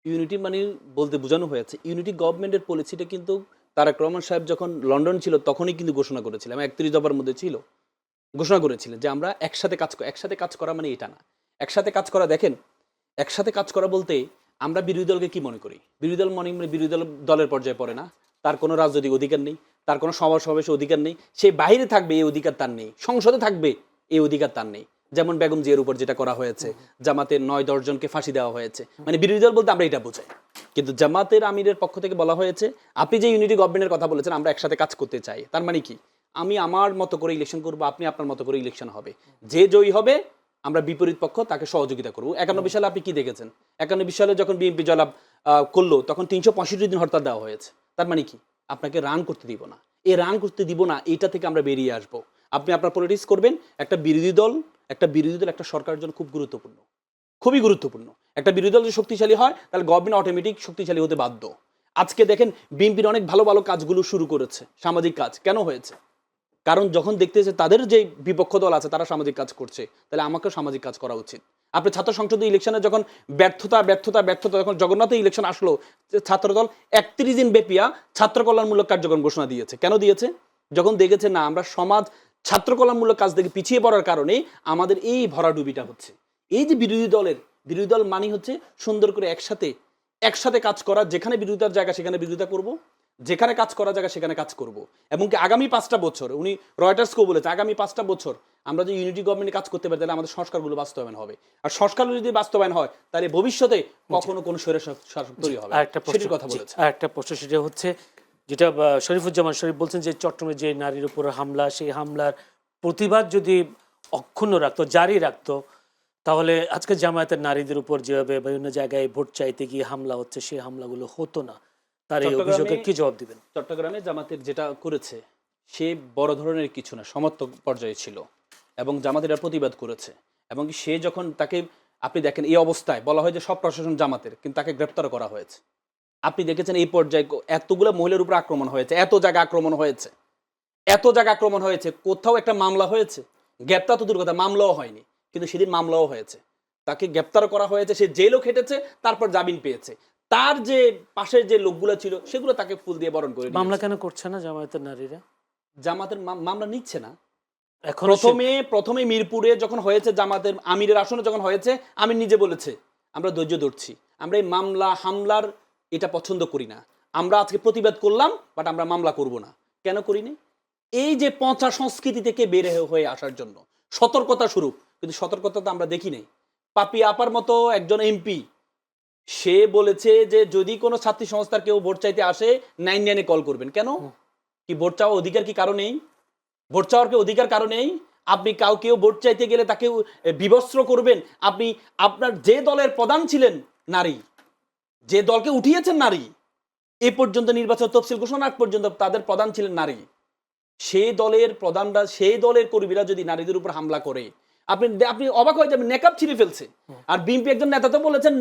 Speaker 3: ইউনিটি মানে বলতে বোঝানো হয়েছে ইউনিটি গভর্নমেন্টের পলিসিটা কিন্তু তারেক রহমান সাহেব যখন লন্ডন ছিল তখনই কিন্তু ঘোষণা করেছিলাম, 31 দফার মধ্যে ছিল, ঘোষণা করেছিলেন যে আমরা একসাথে কাজ করা মানে এটা না। একসাথে কাজ করা, দেখেন, একসাথে কাজ করা বলতে আমরা বিরোধী দলকে কি মনে করি? বিরোধী দল মনে বিরোধী দলের পর্যায়ে পড়ে না, তার কোনো রাজনৈতিক অধিকার নেই, তার কোনো সভা সমাবেশের অধিকার নেই, সে বাইরে থাকবে এই অধিকার তার নেই, সংসদে থাকবে এই অধিকার তার নেই। যেমন বেগম জিয়ার উপর যেটা করা হয়েছে, জামাতের 9-10 জনকে ফাঁসি দেওয়া হয়েছে, মানে বিরোধী দল বলতে আমরা এটা বোঝাই। কিন্তু জামাতের আমিরের পক্ষ থেকে বলা হয়েছে, আপনি যে ইউনিটি গভর্নমেন্টের কথা বলেছেন, আমরা একসাথে কাজ করতে চাই, তার মানে কি? আমি আমার মতো করে ইলেকশন করবো, আপনি আপনার মতো করে ইলেকশন হবে, যে জয়ী হবে আমরা বিপরীত পক্ষ তাকে সহযোগিতা করবো। 91 সালে আপনি কি দেখেছেন? 91 সালে যখন বিএনপি জয়লাভ করলো তখন 365 দিন হরতাল দেওয়া হয়েছে। তার মানে কি? আপনাকে রান করতে দিব না, এই রান করতে দিব না, এইটা থেকে আমরা বেরিয়ে আসবো। আপনি আপনার পলিটিক্স করবেন। একটা বিরোধী দল একটা সরকারের জন্য খুব গুরুত্বপূর্ণ, খুবই গুরুত্বপূর্ণ। একটা বিরোধী দল যদি শক্তিশালী হয় তাহলে গভর্নমেন্ট অটোমেটিক শক্তিশালী হতে বাধ্য। আজকে দেখেন বিএনপির অনেক ভালো ভালো কাজগুলো শুরু করেছে, সামাজিক কাজ। কেন হয়েছে? কারণ যখন দেখতেছে তাদের যে বিপক্ষ দল আছে তারা সামাজিক কাজ করছে, তাহলে আমাকেও সামাজিক কাজ করা উচিত। আপনি ছাত্র সংসদ ইলেকশনে যখন ব্যর্থতা যখন জগন্নাথ ইলেকশন আসলো, ছাত্রদল 31 দিন ব্যাপিয়া ছাত্র কল্যাণমূলক কার্যক্রম ঘোষণা দিয়েছে। কেন দিয়েছে? যখন দেখেছে না আমরা সমাজ ছাত্র কল্যাণমূলক কাজ থেকে পিছিয়ে পড়ার কারণে আমাদের এই ভরাডুবিটা হচ্ছে। এই যে বিরোধী দল মানে হচ্ছে সুন্দর করে একসাথে কাজ করা, যেখানে বিরোধিতার জায়গা সেখানে বিরোধিতা করব, যেখানে কাজ করা জায়গা সেখানে কাজ করব। এবং কি আগামী 5টা বছর, উনি রয়টার্সকেও বলেছে আগামী 5টা বছর আমরা যদি ইউনিটি গভর্নমেন্টে কাজ করতে পারি তাহলে আমাদের সংস্কারগুলো বাস্তবায়ন হবে। আর সংস্কারগুলো যদি বাস্তবায়ন হয় তাহলে ভবিষ্যতে কখনো কোনো শাসক তৈরি হবে। সেটির কথা বলেছে।
Speaker 1: একটা প্রশ্ন সেটা হচ্ছে যেটা শরীফুজ্জামান শরীফ বলছেন যে চট্টগ্রামে যে নারীর উপর হামলা, সেই হামলার প্রতিবাদ যদি অক্ষুণ্ণ রাখতো, জারি রাখতো, তাহলে আজকে জামায়াতের নারীদের উপর যেভাবে বিভিন্ন জায়গায় ভোট চাইতে গিয়ে হামলা হচ্ছে, সেই হামলাগুলো হতো না। তার এই অভিযোগের কি জবাব দিবেন?
Speaker 3: চট্টগ্রামে জামাতের যেটা করেছে সে বড় ধরনের কিছু না, সমর্থক পর্যায়ে ছিল এবং জামাতের এটা প্রতিবাদ করেছে। এবং সে যখন তাকে আপনি দেখেন এই অবস্থায় বলা হয় যে সব প্রশাসন জামাতের, কিন্তু তাকে গ্রেপ্তার করা হয়েছে। আপনি দেখেছেন এই পর্যায়ে এতগুলো মহিলার উপর আক্রমণ হয়েছে, এত জায়গা আক্রমণ হয়েছে, কোথাও একটা মামলা হয়েছে? গ্রেপ্তার তো দূর কথা, মামলাও হয়নি, কিন্তু সেদিন মামলাও হয়েছে, তাকে গ্রেপ্তার করা হয়েছে, সে জেলও খেটেছে, তারপর জামিন পেয়েছে। তার যে পাশের যে লোকগুলো ছিল সেগুলো তাকে ফুল দিয়ে বরণ করে।
Speaker 1: মামলা কেন করছে না জামায়াতের নারীরা?
Speaker 3: জামাতের মামলা নিচ্ছে না।
Speaker 1: এখন
Speaker 3: প্রথমে মিরপুরে যখন হয়েছে, জামাতের আমিরের আসনে যখন হয়েছে, আমির নিজে বলেছে আমরা ধৈর্য ধরছি, আমরা এই মামলা হামলার এটা পছন্দ করি না, আমরা আজকে প্রতিবাদ করলাম বাট আমরা মামলা করব না। কেন করিনি? এই যে পচা সংস্কৃতি থেকে বের হয়ে আসার জন্য সতর্কতা স্বরূপ। কিন্তু সতর্কতা তো আমরা দেখি নাই। পাপি আপার মতো একজন এমপি সে বলেছে যে যদি কোনো ছাত্রী সংস্থার কেউ ভোট চাইতে আসে 99 কল করবেন। কেন? কি ভোট চাওয়ার অধিকার কি কারো নেই? ভোট চাওয়ার কি অধিকার কারো নেই? আপনি কেউ ভোট চাইতে গেলে তাকে বিবস্ত্র করবেন? আপনি আপনার যে দলের প্রধান ছিলেন নারী, যে দলকে উঠিয়েছেন নারী, এ পর্যন্ত নির্বাচন তফসিল ঘোষণা আগ পর্যন্ত তাদের প্রধান ছিলেন নারী, সেই দলের প্রধানরা, সেই দলের কর্মীরা যদি নারীদের উপর হামলা করে আপনি অবাক হয়ে যাবেন। নেকাব ছিঁড়ে ফেলছে। আর বিএনপি একজন নেতা তো বলেছেন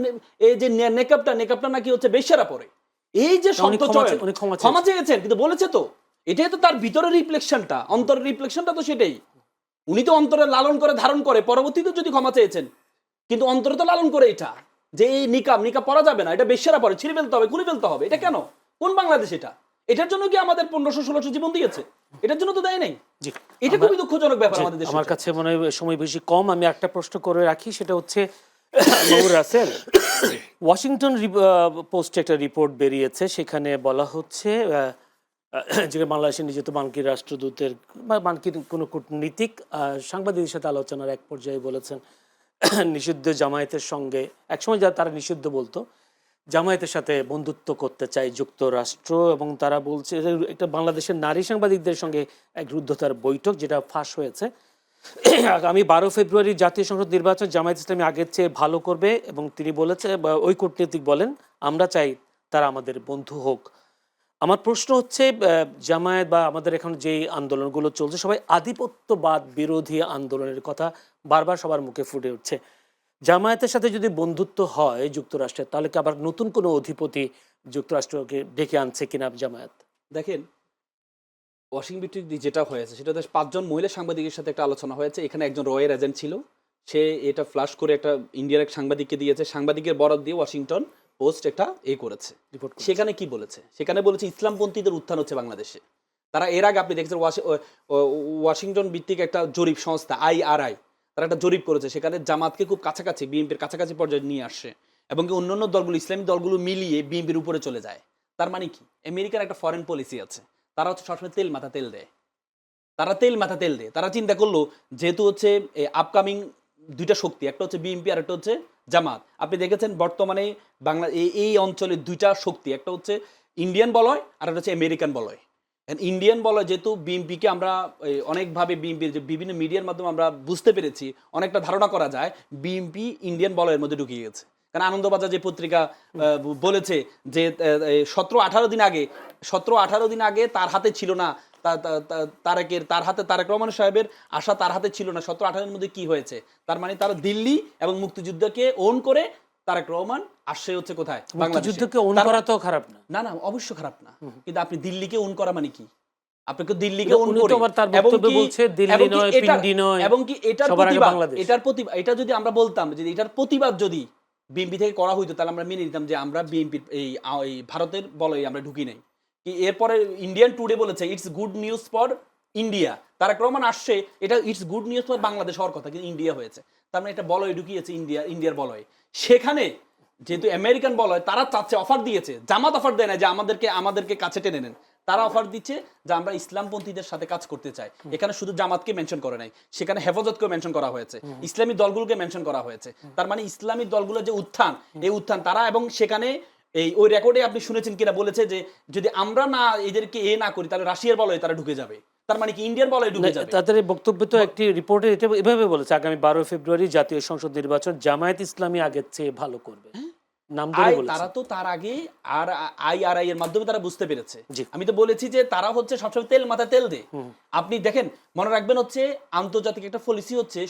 Speaker 3: এই যে নেকাবটা নাকি হচ্ছে বেশ্যারা পরে। এই যে ক্ষমা চেয়েছেন, কিন্তু বলেছে তো এটাই তো তার ভিতরের রিফ্লেকশনটা, অন্তরের রিফ্লেকশনটা তো সেটাই। উনি তো অন্তরে লালন করে ধারণ করে পরবর্তীতে যদি ক্ষমা চেয়েছেন, কিন্তু অন্তরে তো লালন করে এটা যে এই নিকাব পরা যাবে না, এটা বেশ্যারা পরে, ছিঁড়ে ফেলতে হবে, খুলে ফেলতে হবে। এটা কেন? কোন বাংলাদেশ এটা? এটার জন্য কি আমাদের 1500-1600 জীবন দিয়েছে? এটার জন্য তো দেয় নাই। এটা খুবই দুঃখজনক ব্যাপার আমাদের দেশে।
Speaker 1: আমার কাছে মনে হয় সময় বেশি কম, আমি একটা প্রশ্ন করে রাখি, সেটা হচ্ছে মাহমুদ রাসেল, ওয়াশিংটন পোস্টে একটা রিপোর্ট বেরিয়েছে, সেখানে বলা হচ্ছে যে বাংলাদেশের নিযুক্ত মানকির রাষ্ট্রদূতের বা মানকির কোনো কূটনীতিক সাংবাদিকদের সাথে আলোচনার এক পর্যায়ে বলেছেন নিষিদ্ধ জামায়াতের সঙ্গে, একসময় তারা নিষিদ্ধ বলতো, জামায়াতের সাথে বন্ধুত্ব করতে চায় যুক্তরাষ্ট্র, এবং তারা বলছে একটা বাংলাদেশের নারী সাংবাদিকদের সঙ্গে এক রুদ্ধতার বৈঠক যেটা ফাঁস হয়েছে। আগামী 12 ফেব্রুয়ারি জাতীয় সংসদ নির্বাচন জামায়াত ইসলামী আগের চেয়ে ভালো করবে, এবং তিনি বলেছে, ওই কূটনীতিক বলেন, আমরা চাই তারা আমাদের বন্ধু হোক। আমার প্রশ্ন হচ্ছে জামায়াত বা আমাদের এখন যে আন্দোলনগুলো চলছে সবাই আধিপত্যবাদ বিরোধী আন্দোলনের কথা বারবার সবার মুখে ফুটে উঠছে। জামায়াতের সাথে যদি বন্ধুত্ব হয় যুক্তরাষ্ট্রের, তাহলে কি আবার নতুন কোনো অধিপতি যুক্তরাষ্ট্রকে ডেকে আনছে কিনা জামায়াত?
Speaker 3: দেখেন, ওয়াশিংটন যেটা হয়েছে সেটা 5 জন মহিলা সাংবাদিকের সাথে একটা আলোচনা হয়েছে। এখানে একজন রয়ের এজেন্ট ছিল, সে এটা ফ্লাশ করে একটা ইন্ডিয়ার এক সাংবাদিককে দিয়েছে। সাংবাদিকের বরাত দিয়ে ওয়াশিংটন পোস্ট একটা করেছে। সেখানে কি বলেছে? সেখানে বলেছে ইসলামপন্থীদের উত্থান হচ্ছে বাংলাদেশে। তারা এর আগে আপনি দেখছেন ওয়াশিংটন ভিত্তিক একটা জরিপ সংস্থা IRI তারা একটা জরিপ করেছে, সেখানে জামাতকে খুব কাছাকাছি, বিএনপির কাছাকাছি পর্যায়ে নিয়ে আসছে, এবং অন্যান্য দলগুলো, ইসলামী দলগুলো মিলিয়ে বিএনপির উপরে চলে যায়। তার মানে কি? আমেরিকার একটা ফরেন পলিসি আছে, তারা হচ্ছে সবসময় তেল মাথা তেল দেয়। তারা চিন্তা করলো যেহেতু হচ্ছে আপকামিং দুইটা শক্তি, একটা হচ্ছে বিএনপি আর একটা হচ্ছে জামাত। আপনি দেখেছেন বর্তমানে বাংলা এই অঞ্চলে দুইটা শক্তি, একটা হচ্ছে ইন্ডিয়ান বলয় আর একটা হচ্ছে আমেরিকান বলয়। ইন্ডিয়ান বলয় যেহেতু বিএনপিকে আমরা অনেকভাবে বিএনপির যে বিভিন্ন মিডিয়ার মাধ্যমে আমরা বুঝতে পেরেছি, অনেকটা ধারণা করা যায় বিএনপি ইন্ডিয়ান বলয়ের মধ্যে ঢুকে গেছে। কারণ আনন্দবাজার যে পত্রিকা বলেছে যে 17-18 দিন আগে তার হাতে ছিল না, তারেক রহমান সাহেবের আশা তার হাতে ছিল না। 17-18 মধ্যে কি হয়েছে? তার মানে তারা দিল্লি এবং মুক্তিযুদ্ধকে ওন করে তারেক রহমান আসছে হচ্ছে কোথায়?
Speaker 1: মুক্তিযুদ্ধকে ওন করা তো খারাপ না,
Speaker 3: না অবশ্য খারাপ না, কিন্তু আপনি দিল্লিকে ওন করা মানে কি? আপনাকে দিল্লিকে ওন
Speaker 1: উনি
Speaker 3: করে
Speaker 1: তো আবার তার
Speaker 3: এবং
Speaker 1: বক্তব্যে
Speaker 3: কি
Speaker 1: বলছে দিল্লি নয়, পিন্ডি নয়,
Speaker 3: এবং কি এটার
Speaker 1: সবার আগে
Speaker 3: প্রতিবাদ,
Speaker 1: বাংলাদেশ।
Speaker 3: এটা যদি আমরা বলতাম যে এটার প্রতিবাদ যদি বিএনপি থেকে করা হইতো, তাহলে আমরা মেনে নিতাম যে আমরা বিএনপি এই ভারতের বলয় আমরা ঢুকি নাই। কি এরপরে ইন্ডিয়ান টুডে বলেছে it's good news for India, Tarek Rahman আসছে, এটা it's good news for Bangladesh হওয়ার কথা, কিন্তু ইন্ডিয়া হয়েছে। তার মানে একটা বলয় ঢুকিয়েছে ইন্ডিয়ার বলয়। সেখানে যেহেতু আমেরিকান বলয়, তারা চাচ্ছে, অফার দিয়েছে, জামাত অফার দেয় না যে আমাদেরকে কাছে টেনে নেন, তারা অফার দিচ্ছে যে আমরা ইসলামপন্থীদের সাথে কাজ করতে চাই। এখানে শুধু জামাতকে মেনশন করে নাই, সেখানে হেফাজতকেও মেনশন করা হয়েছে, ইসলামী দলগুলোকে মেনশন করা হয়েছে। তার মানে ইসলামী দলগুলোর যে উত্থান, এই উত্থান তারা, এবং সেখানে ওই রেকর্ডে আপনি শুনেছেন কিনা, বলেছে যে যদি আমরা না এদেরকে না করি তাহলে রাশিয়ার বলয়ে তারা ঢুকে যাবে। তার মানে কি ইন্ডিয়ার বলয়ে ঢুকে যাবে।
Speaker 1: তাদের এই বক্তব্য তো একটি রিপোর্টে এটা এভাবে বলেছে, আগামী 12 ফেব্রুয়ারি জাতীয় সংসদ নির্বাচন জামায়াত ইসলামী আগের চেয়ে ভালো করবে, নাম ধরে বলেছে।
Speaker 3: তারা তো তার আগে আইআরআই এর মাধ্যমে তারা বুঝতে পেরেছে।
Speaker 1: জি।
Speaker 3: আমি তো বলেছি যে তারা হচ্ছে সবসময় তেল মাথায় তেল দে। আপনি দেখেন, মনে রাখবেন হচ্ছে আন্তর্জাতিক একটা পলিসি হচ্ছে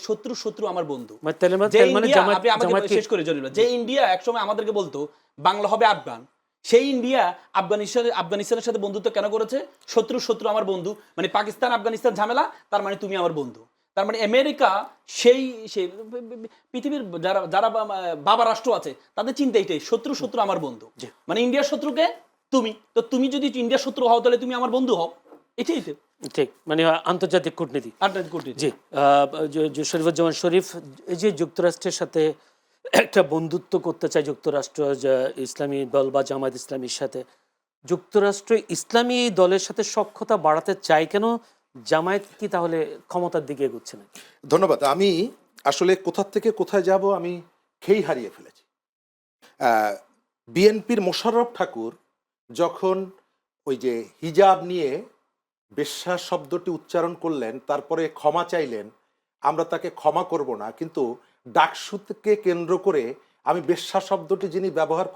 Speaker 3: শত্রু আমার বন্ধু।
Speaker 1: মানে তেলের মধ্যে
Speaker 3: যে
Speaker 1: তেল মানে
Speaker 3: ইন্ডিয়া,
Speaker 1: জামায়াত,
Speaker 3: আপনি আমাকে
Speaker 1: জামায়াতকে-
Speaker 3: শেষ করে জড়িল, যে ইন্ডিয়া একসময় আমাদেরকে বলতো বাংলা হবে আফগান, সেই ইন্ডিয়া আফগানিস্তানের সাথে বন্ধুত্ব কেন করেছে? শত্রু আমার বন্ধু, মানে পাকিস্তান আফগানিস্তান ঝামেলা, তার মানে তুমি আমার বন্ধু। তার মানে আমেরিকা সেই পৃথিবীর যারা বাবা রাষ্ট্র আছে তাদের চিন্তা এটাই, শত্রু আমার বন্ধু। মানে ইন্ডিয়ার শত্রুকে তুমি, তো তুমি যদি ইন্ডিয়ার শত্রু হও তাহলে তুমি আমার বন্ধু হও, এটাই তো
Speaker 1: ঠিক, মানে আন্তর্জাতিক কূটনীতি।
Speaker 3: আন্তর্জাতিক কূটনীতি।
Speaker 1: জি, শরীফুজ্জামান শরীফ, এই যে যুক্তরাষ্ট্রের সাথে একটা বন্ধুত্ব করতে চায় যুক্তরাষ্ট্র ইসলামী দল বা জামায়াত ইসলামীর সাথে, যুক্তরাষ্ট্র ইসলামী দলের সাথে সখ্যতা বাড়াতে চায় কেন? জামায়াত কি তাহলে ক্ষমতার দিকে এগোচ্ছে না?
Speaker 2: ধন্যবাদ। আমি আসলে কোথা থেকে কোথায় যাব আমি খেই হারিয়ে ফেলেছি। বিএনপির মোশাররফ ঠাকুর যখন ওই যে হিজাব নিয়ে বেশ্যা শব্দটি উচ্চারণ করলেন, তারপরে ক্ষমা চাইলেন, আমরা তাকে ক্ষমা করব না, কিন্তু ডাকসুকে কেন্দ্র করে আমি বেশ্যা শব্দটি যিনি ব্যবহার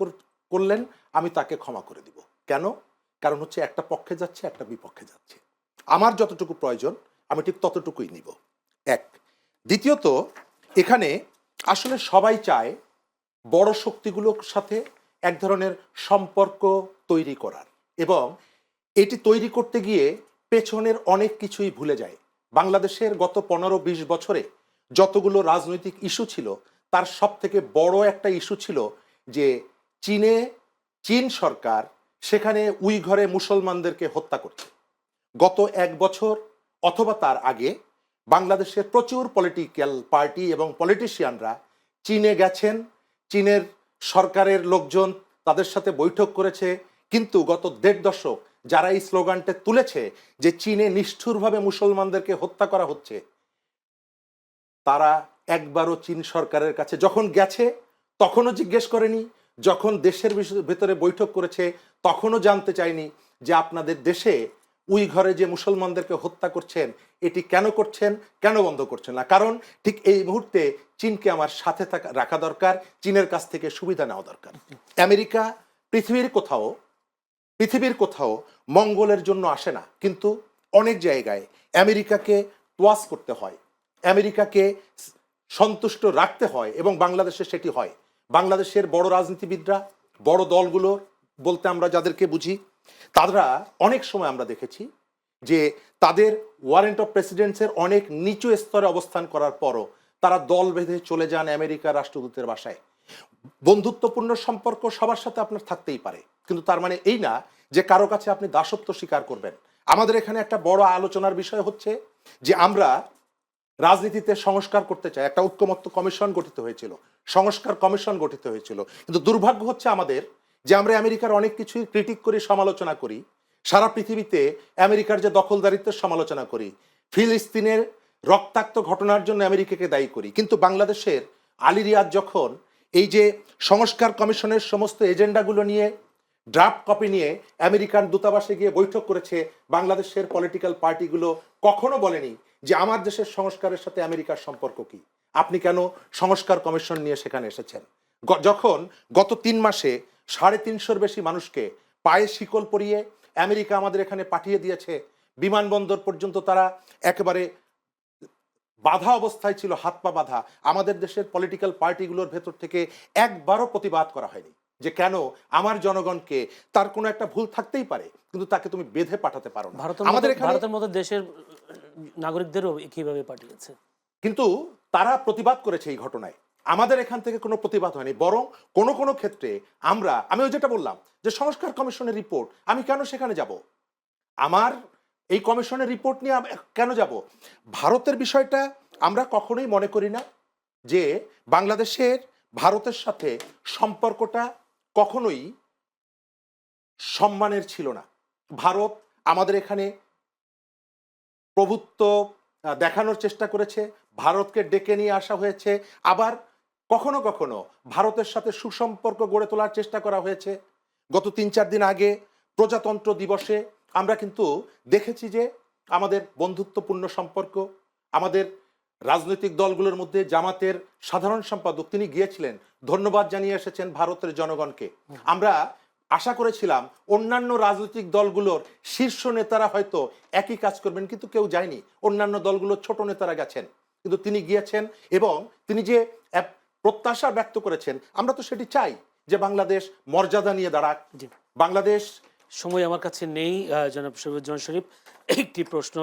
Speaker 2: করলেন আমি তাকে ক্ষমা করে দিব। কেন? কারণ হচ্ছে একটা পক্ষে যাচ্ছে, একটা বিপক্ষে যাচ্ছে। আমার যতটুকু প্রয়োজন আমি ঠিক ততটুকুই নিব, এক। দ্বিতীয়ত, এখানে আসলে সবাই চায় বড় শক্তিগুলোর সাথে এক ধরনের সম্পর্ক তৈরি করার, এবং এটি তৈরি করতে গিয়ে পেছনের অনেক কিছুই ভুলে যায়। বাংলাদেশের গত 15-20 বছরে যতগুলো রাজনৈতিক ইস্যু ছিল, তার সব থেকে বড় একটা ইস্যু ছিল যে চীন সরকার সেখানে উইঘরে মুসলমানদেরকে হত্যা করছে। গত 1 বছর অথবা তার আগে বাংলাদেশের প্রচুর পলিটিক্যাল পার্টি এবং পলিটিশিয়ানরা চীনে গেছেন, চীনের সরকারের লোকজন তাদের সাথে বৈঠক করেছে, কিন্তু গত 1.5 দশক যারা এই স্লোগানটা তুলেছে যে চীনে নিষ্ঠুরভাবে মুসলমানদেরকে হত্যা করা হচ্ছে, তারা একবারও চীন সরকারের কাছে যখন গেছে তখনও জিজ্ঞেস করেনি, যখন দেশের ভেতরে বৈঠক করেছে তখনও জানতে চায়নি যে আপনাদের দেশে উইঘরে যে মুসলমানদেরকে হত্যা করছেন এটি কেন করছেন, কেন বন্ধ করছেন না। কারণ ঠিক এই মুহূর্তে চীনকে আমার সাথে রাখা দরকার, চীনের কাছ থেকে সুবিধা নেওয়া দরকার। আমেরিকা পৃথিবীর কোথাও মঙ্গলের জন্য আসে না, কিন্তু অনেক জায়গায় আমেরিকাকে তোয়াজ করতে হয়, আমেরিকাকে সন্তুষ্ট রাখতে হয়, এবং বাংলাদেশে সেটি হয়। বাংলাদেশের বড় রাজনীতিবিদরা, বড় দলগুলো বলতে আমরা যাদেরকে বুঝি, তারা অনেক সময় আমরা দেখেছি যে তাদের ওয়ারেন্ট অফ প্রেসিডেন্টসের অনেক নিচু স্তরে অবস্থান করার পরও তারা দল বেঁধে চলে যান আমেরিকার রাষ্ট্রদূতের বাসায়। বন্ধুত্বপূর্ণ সম্পর্ক সবার সাথে আপনার থাকতেই পারে, কিন্তু তার মানে এই না যে কারো কাছে আপনি দাসত্ব স্বীকার করবেন। আমাদের এখানে একটা বড় আলোচনার বিষয় হচ্ছে যে আমরা রাজনীতিতে সংস্কার করতে চাই। একটা ঐক্যমত্য কমিশন গঠিত হয়েছিল, সংস্কার কমিশন গঠিত হয়েছিল, কিন্তু দুর্ভাগ্য হচ্ছে আমাদের যে আমরা আমেরিকার অনেক কিছুই ক্রিটিক করি, সমালোচনা করি, সারা পৃথিবীতে আমেরিকার যে দখলদারিত্বের সমালোচনা করি, ফিলিস্তিনের রক্তাক্ত ঘটনার জন্য আমেরিকাকে দায়ী করি, কিন্তু বাংলাদেশের আলী রিয়াদ যখন এই যে সংস্কার কমিশনের সমস্ত এজেন্ডাগুলো নিয়ে ড্রাফট কপি নিয়ে আমেরিকান দূতাবাসে গিয়ে বৈঠক করেছে, বাংলাদেশের পলিটিক্যাল পার্টিগুলো কখনো বলেনি যে আমার দেশের সংস্কারের সাথে আমেরিকার সম্পর্ক কি, আপনি কেন সংস্কার কমিশন নিয়ে সেখানে এসেছেন। যখন গত 3 মাসে 350-র বেশি মানুষকে পায়ে শিকল পরিয়ে আমেরিকা আমাদের এখানে পাঠিয়ে দিয়েছে, বিমানবন্দর পর্যন্ত তারা একেবারে বাধা অবস্থায় ছিল, হাত পা বাধা, আমাদের দেশের পলিটিক্যাল পার্টিগুলোর ভেতর থেকে একবারও প্রতিবাদ করা হয়নি যে কেন আমার জনগণকে, তার কোনো একটা ভুল থাকতেই পারে, কিন্তু তাকে তুমি বেঁধে পাঠাতে পারো না।
Speaker 1: ভারতের মতো দেশের নাগরিকদেরও কিভাবে পাঠিয়েছে।
Speaker 2: কিন্তু তারা প্রতিবাদ করেছে এই ঘটনায়, আমাদের এখান থেকে কোনো প্রতিবাদ হয়নি, বরং কোনো কোনো ক্ষেত্রে আমি ওই যেটা বললাম যে সংস্কার কমিশনের রিপোর্ট, আমি কেন সেখানে যাব, আমার এই কমিশনের রিপোর্ট নিয়ে কেন যাব। ভারতের বিষয়টা আমরা কখনোই মনে করি না যে বাংলাদেশের ভারতের সাথে সম্পর্কটা কখনোই সম্মানের ছিল না। ভারত আমাদের এখানে প্রভুত্ব দেখানোর চেষ্টা করেছে, ভারতকে ডেকে নিয়ে আসা হয়েছে, আবার কখনো কখনো ভারতের সাথে সুসম্পর্ক গড়ে তোলার চেষ্টা করা হয়েছে। গত ৩-৪ দিন আগে প্রজাতন্ত্র দিবসে আমরা কিন্তু দেখেছি যে আমাদের বন্ধুত্বপূর্ণ সম্পর্ক, আমাদের রাজনৈতিক দলগুলোর মধ্যে জামাতের সাধারণ সম্পাদক তিনি গিয়েছিলেন, ধন্যবাদ জানিয়ে এসেছেন ভারতের জনগণকে। আমরা আশা করেছিলাম অন্যান্য রাজনৈতিক দলগুলোর শীর্ষ নেতারা হয়তো একই কাজ করবেন, কিন্তু কেউ যায়নি, অন্যান্য দলগুলোর ছোট নেতারা গেছেন, কিন্তু তিনি গিয়েছেন এবং তিনি যে প্রত্যাশা ব্যক্ত করেছেন, আমরা তো সেটি চাই যে বাংলাদেশ মর্যাদা নিয়ে দাঁড়াক। বাংলাদেশ
Speaker 1: সময় আমার কাছে নেই। জনাব শফিউজ্জামান শরীফ, একটি প্রশ্ন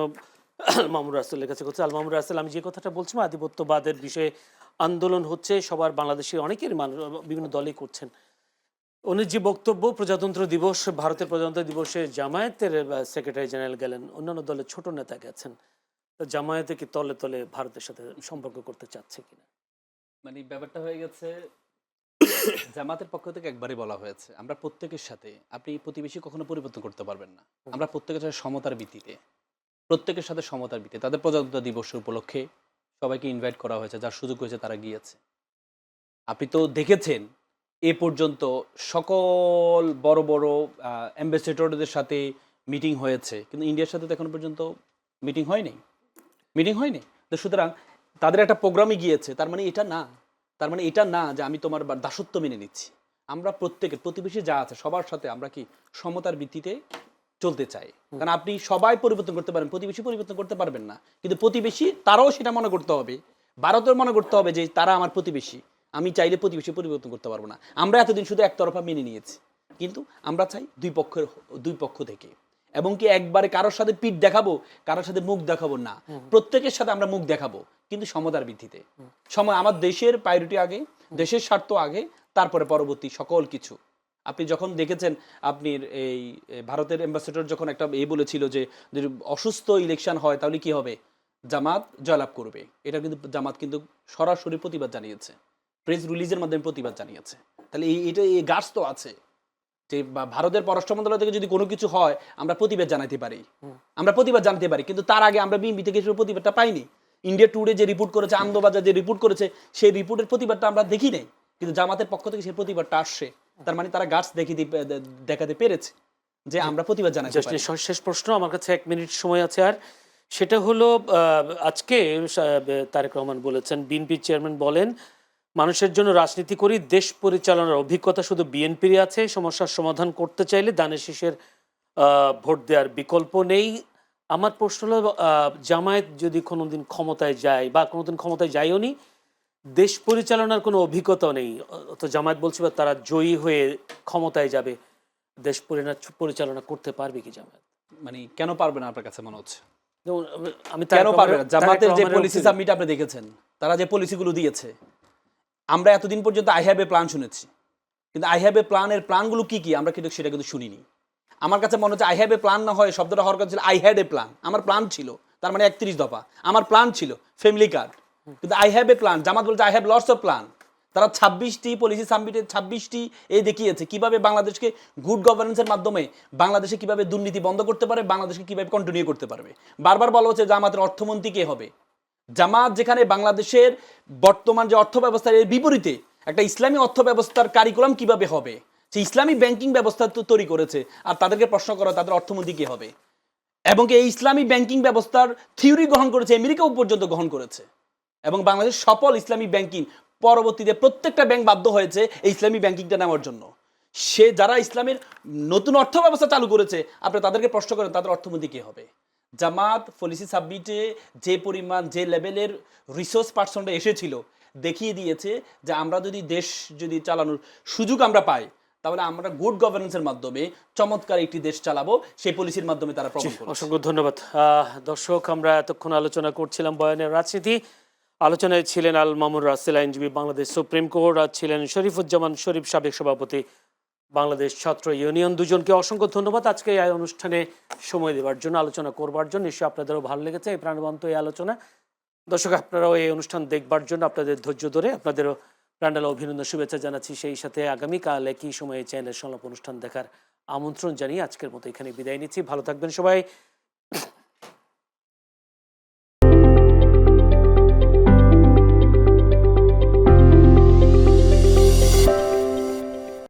Speaker 1: মামুনুর রাসেলের কাছে করছে। মামুনুর রাসেল, আমি যে কথাটা বলছিলাম আধিপত্যবাদের বিষয়ে আন্দোলন হচ্ছে, সবার বাংলাদেশের অনেকের মানুষ বিভিন্ন দলই করছেন, উনি যে বক্তব্য প্রজাতন্ত্র দিবস, ভারতের প্রজাতন্ত্র দিবসে জামায়াতের সেক্রেটারি জেনারেল গেলেন, অন্যান্য দলের ছোট নেতা গেছেন, তো জামায়াতে কি তলে তলে ভারতের সাথে সম্পর্ক করতে চাচ্ছে কিনা?
Speaker 3: মানে ব্যাপারটা হয়ে গেছে, জামাতের পক্ষ থেকে একবারই বলা হয়েছে আমরা প্রত্যেকের সাথে, আপনি প্রতিবেশী কখনো পরিবর্তন করতে পারবেন না, আমরা প্রত্যেকের সাথে সমতার ভিত্তিতে, প্রত্যেকের সাথে সমতার ভিত্তিতে, তাদের প্রজাতন্ত্র দিবস উপলক্ষে সবাইকে ইনভাইট করা হয়েছে, যার সুযোগ হয়েছে তারা গিয়েছে। আপনি তো দেখেছেন এ পর্যন্ত সকল বড় বড় অ্যাম্বাসেডরদের সাথে মিটিং হয়েছে, কিন্তু ইন্ডিয়ার সাথে তো এখনো পর্যন্ত মিটিং হয়নি। তো সুতরাং তাদের একটা প্রোগ্রামে গিয়েছে, তার মানে এটা না যে আমি তোমার দাসত্ব মেনে নিচ্ছি। আমরা প্রত্যেকের প্রতিবেশী যা আছে সবার সাথে আমরা কি সমতার ভিত্তিতে চলতে চাই। কারণ আপনি সবাই পরিবর্তন করতে পারেন, প্রতিবেশী পরিবর্তন করতে পারবেন না, কিন্তু প্রতিবেশী তারাও সেটা মনে করতে হবে, ভারতের মনে করতে হবে যে তারা আমার প্রতিবেশী, আমি চাইলে প্রতিবেশী পরিবর্তন করতে পারবো না। আমরা এতদিন শুধু একতরফা মেনে নিয়েছি, কিন্তু আমরা চাই দুই পক্ষ থেকে, এবং কি একবারে কারোর সাথে পিঠ দেখাবো, কারোর সাথে মুখ দেখাবো না, প্রত্যেকের সাথে আমরা মুখ দেখাবো, কিন্তু সমতার ভিত্তিতে। আমার দেশের প্রায়োরিটি আগে, দেশের স্বার্থ আগে, তারপরে পরবর্তী সকল কিছু। আপনি যখন দেখেছেন, আপনি এই ভারতের অ্যাম্বাসেডর যখন একটা বলেছিল যে যদি অসুস্থ ইলেকশন হয় তাহলে কি হবে, জামাত জয়লাভ করবে, এটা কিন্তু জামাত কিন্তু সরাসরি প্রতিবাদ জানিয়েছে, প্রেস রিলিজের মাধ্যমে প্রতিবাদ জানিয়েছে। তাহলে এই গাছ তো আছে যে ভারতের পররাষ্ট্র মন্ত্রণালয় থেকে যদি কোনো কিছু হয় আমরা প্রতিবাদ জানাতে পারি, কিন্তু তার আগে আমরা বিএনপি থেকে প্রতিবাদটা পাইনি। ইন্ডিয়া টুডে যে রিপোর্ট করেছে, আনন্দবাজার যে রিপোর্ট করেছে, সেই রিপোর্টের প্রতিবাদটা আমরা দেখি নাই, কিন্তু জামাতের পক্ষ থেকে সেই প্রতিবাদটা আসছে, তার মানে তারা গাছ দেখাতে পেরেছে যে আমরা প্রতিবাদ জানাতে পারি।
Speaker 1: শেষ প্রশ্ন, আমার কাছে 1 মিনিট সময় আছে, আর সেটা হলো আজকে তারেক রহমান বলেছেন, বিএনপি চেয়ারম্যান বলেন মানুষের জন্য রাজনীতি করি, দেশ পরিচালনার অভিজ্ঞতা শুধু বিএনপির আছে, সমস্যার সমাধান করতে চাইলে দানের শীষের ভোট দেওয়ার বিকল্প নেই। আমার প্রশ্ন হলো, জামায়াত যদি কোনোদিন ক্ষমতায় যায় বা কোনোদিন ক্ষমতায় যায়ও নি, দেশ পরিচালনার কোনো অভিজ্ঞতাও নেই, তো জামায়াত বলছে তারা জয়ী হয়ে ক্ষমতায় যাবে, দেশ পরিচালনা করতে পারবে কি জামায়াত?
Speaker 3: মানে কেন পারবে না আপনার কাছে মনে হচ্ছে?
Speaker 1: আমি
Speaker 3: কেন পারবে না? জামাতের যে পলিসি সাবমিট আপনি দেখেছেন, তারা যে পলিসিগুলো দিয়েছে, আমরা এতদিন পর্যন্ত আই হ্যাভ এ প্ল্যান শুনেছি, কিন্তু আই হ্যাভ এ প্ল্যানের প্ল্যানগুলো কি কি আমরা কিন্তু সেটা কিন্তু শুনিনি। আমার কাছে মনে হচ্ছে আই হ্যাভ এ প্ল্যান না হয় শব্দটা হওয়ার কথা ছিল আই হ্যাড এ প্ল্যান, আমার প্ল্যান ছিল, তার মানে 31 দফা আমার প্ল্যান ছিল, ফ্যামিলি কার্ড, কিন্তু আই হ্যাভ এ প্ল্যান, জামাত বলছে I have lots of plan. তারা 26টি পলিসি সাবমিটের 26টি দেখিয়েছে কিভাবে বাংলাদেশকে গুড গভর্নেন্সের মাধ্যমে বাংলাদেশে কিভাবে দুর্নীতি বন্ধ করতে পারে, বাংলাদেশকে কিভাবে কন্টিনিউ করতে পারবে। বারবার বলা হচ্ছে জামাতের অর্থমন্ত্রী কে হবে, জামাত যেখানে বাংলাদেশের বর্তমান যে অর্থ ব্যবস্থার এর বিপরীতে একটা ইসলামী অর্থ ব্যবস্থার কারিকুলাম কিভাবে হবে, যে ইসলামী ব্যাংকিং ব্যবস্থা তৈরি করেছে, আর তাদেরকে প্রশ্ন করা তাদের অর্থমন্ত্রী কে হবে, এবং এই ইসলামী ব্যাংকিং ব্যবস্থার থিওরি গ্রহণ করেছে, আমেরিকাও পর্যন্ত গ্রহণ করেছে, এবং বাংলাদেশ সফল ইসলামী ব্যাংকিং, পরবর্তীতে প্রত্যেকটা ব্যাংক বাধ্য হয়েছে এই ইসলামী ব্যাংকিংটা নেওয়ার জন্য। সে যারা ইসলামের নতুন অর্থ ব্যবস্থা চালু করেছে, আপনি তাদেরকে প্রশ্ন করেন তাদের অর্থমন্ত্রী কে হবে। জামাত পলিসি সাবমিটে যে পরিমাণ যে লেভেলের রিসোর্স পার্সনটা এসেছিল, দেখিয়ে দিয়েছে যে আমরা যদি দেশ চালানোর সুযোগ আমরা পাই, তাহলে আমরা গুড গভর্নেন্সের মাধ্যমে চমৎকার একটি দেশ চালাবো, সেই পলিসির মাধ্যমে তারা প্রমাণ করবে।
Speaker 1: অসংখ্য ধন্যবাদ। দর্শক, আমরা এতক্ষণ আলোচনা করছিলাম বয়ানের রাজনীতি। আলোচনায় ছিলেন আল মামুন রাসেল, আইনজীবী, বাংলাদেশ সুপ্রিম কোর্ট, আর ছিলেন শরীফুজ্জামান শরীফ, সাবেক সভাপতি, বাংলাদেশ ছাত্র ইউনিয়ন। দুজনকে অসংখ্য ধন্যবাদ আজকে এই অনুষ্ঠানে সময় দেওয়ার জন্য, আলোচনা করবার জন্য। নিশ্চয়ই আপনাদেরও ভালো লেগেছে এই প্রাণবন্ত এই আলোচনা। দর্শক, আপনারাও এই অনুষ্ঠান দেখবার জন্য আপনাদের ধৈর্য ধরে আপনাদেরও প্রাণাল অভিনন্দন, শুভেচ্ছা জানাচ্ছি। সেই সাথে আগামীকাল একই সময়ে চ্যানেল সংলাপ অনুষ্ঠান দেখার আমন্ত্রণ জানিয়ে আজকের মতো এখানে বিদায় নিচ্ছি। ভালো থাকবেন সবাই।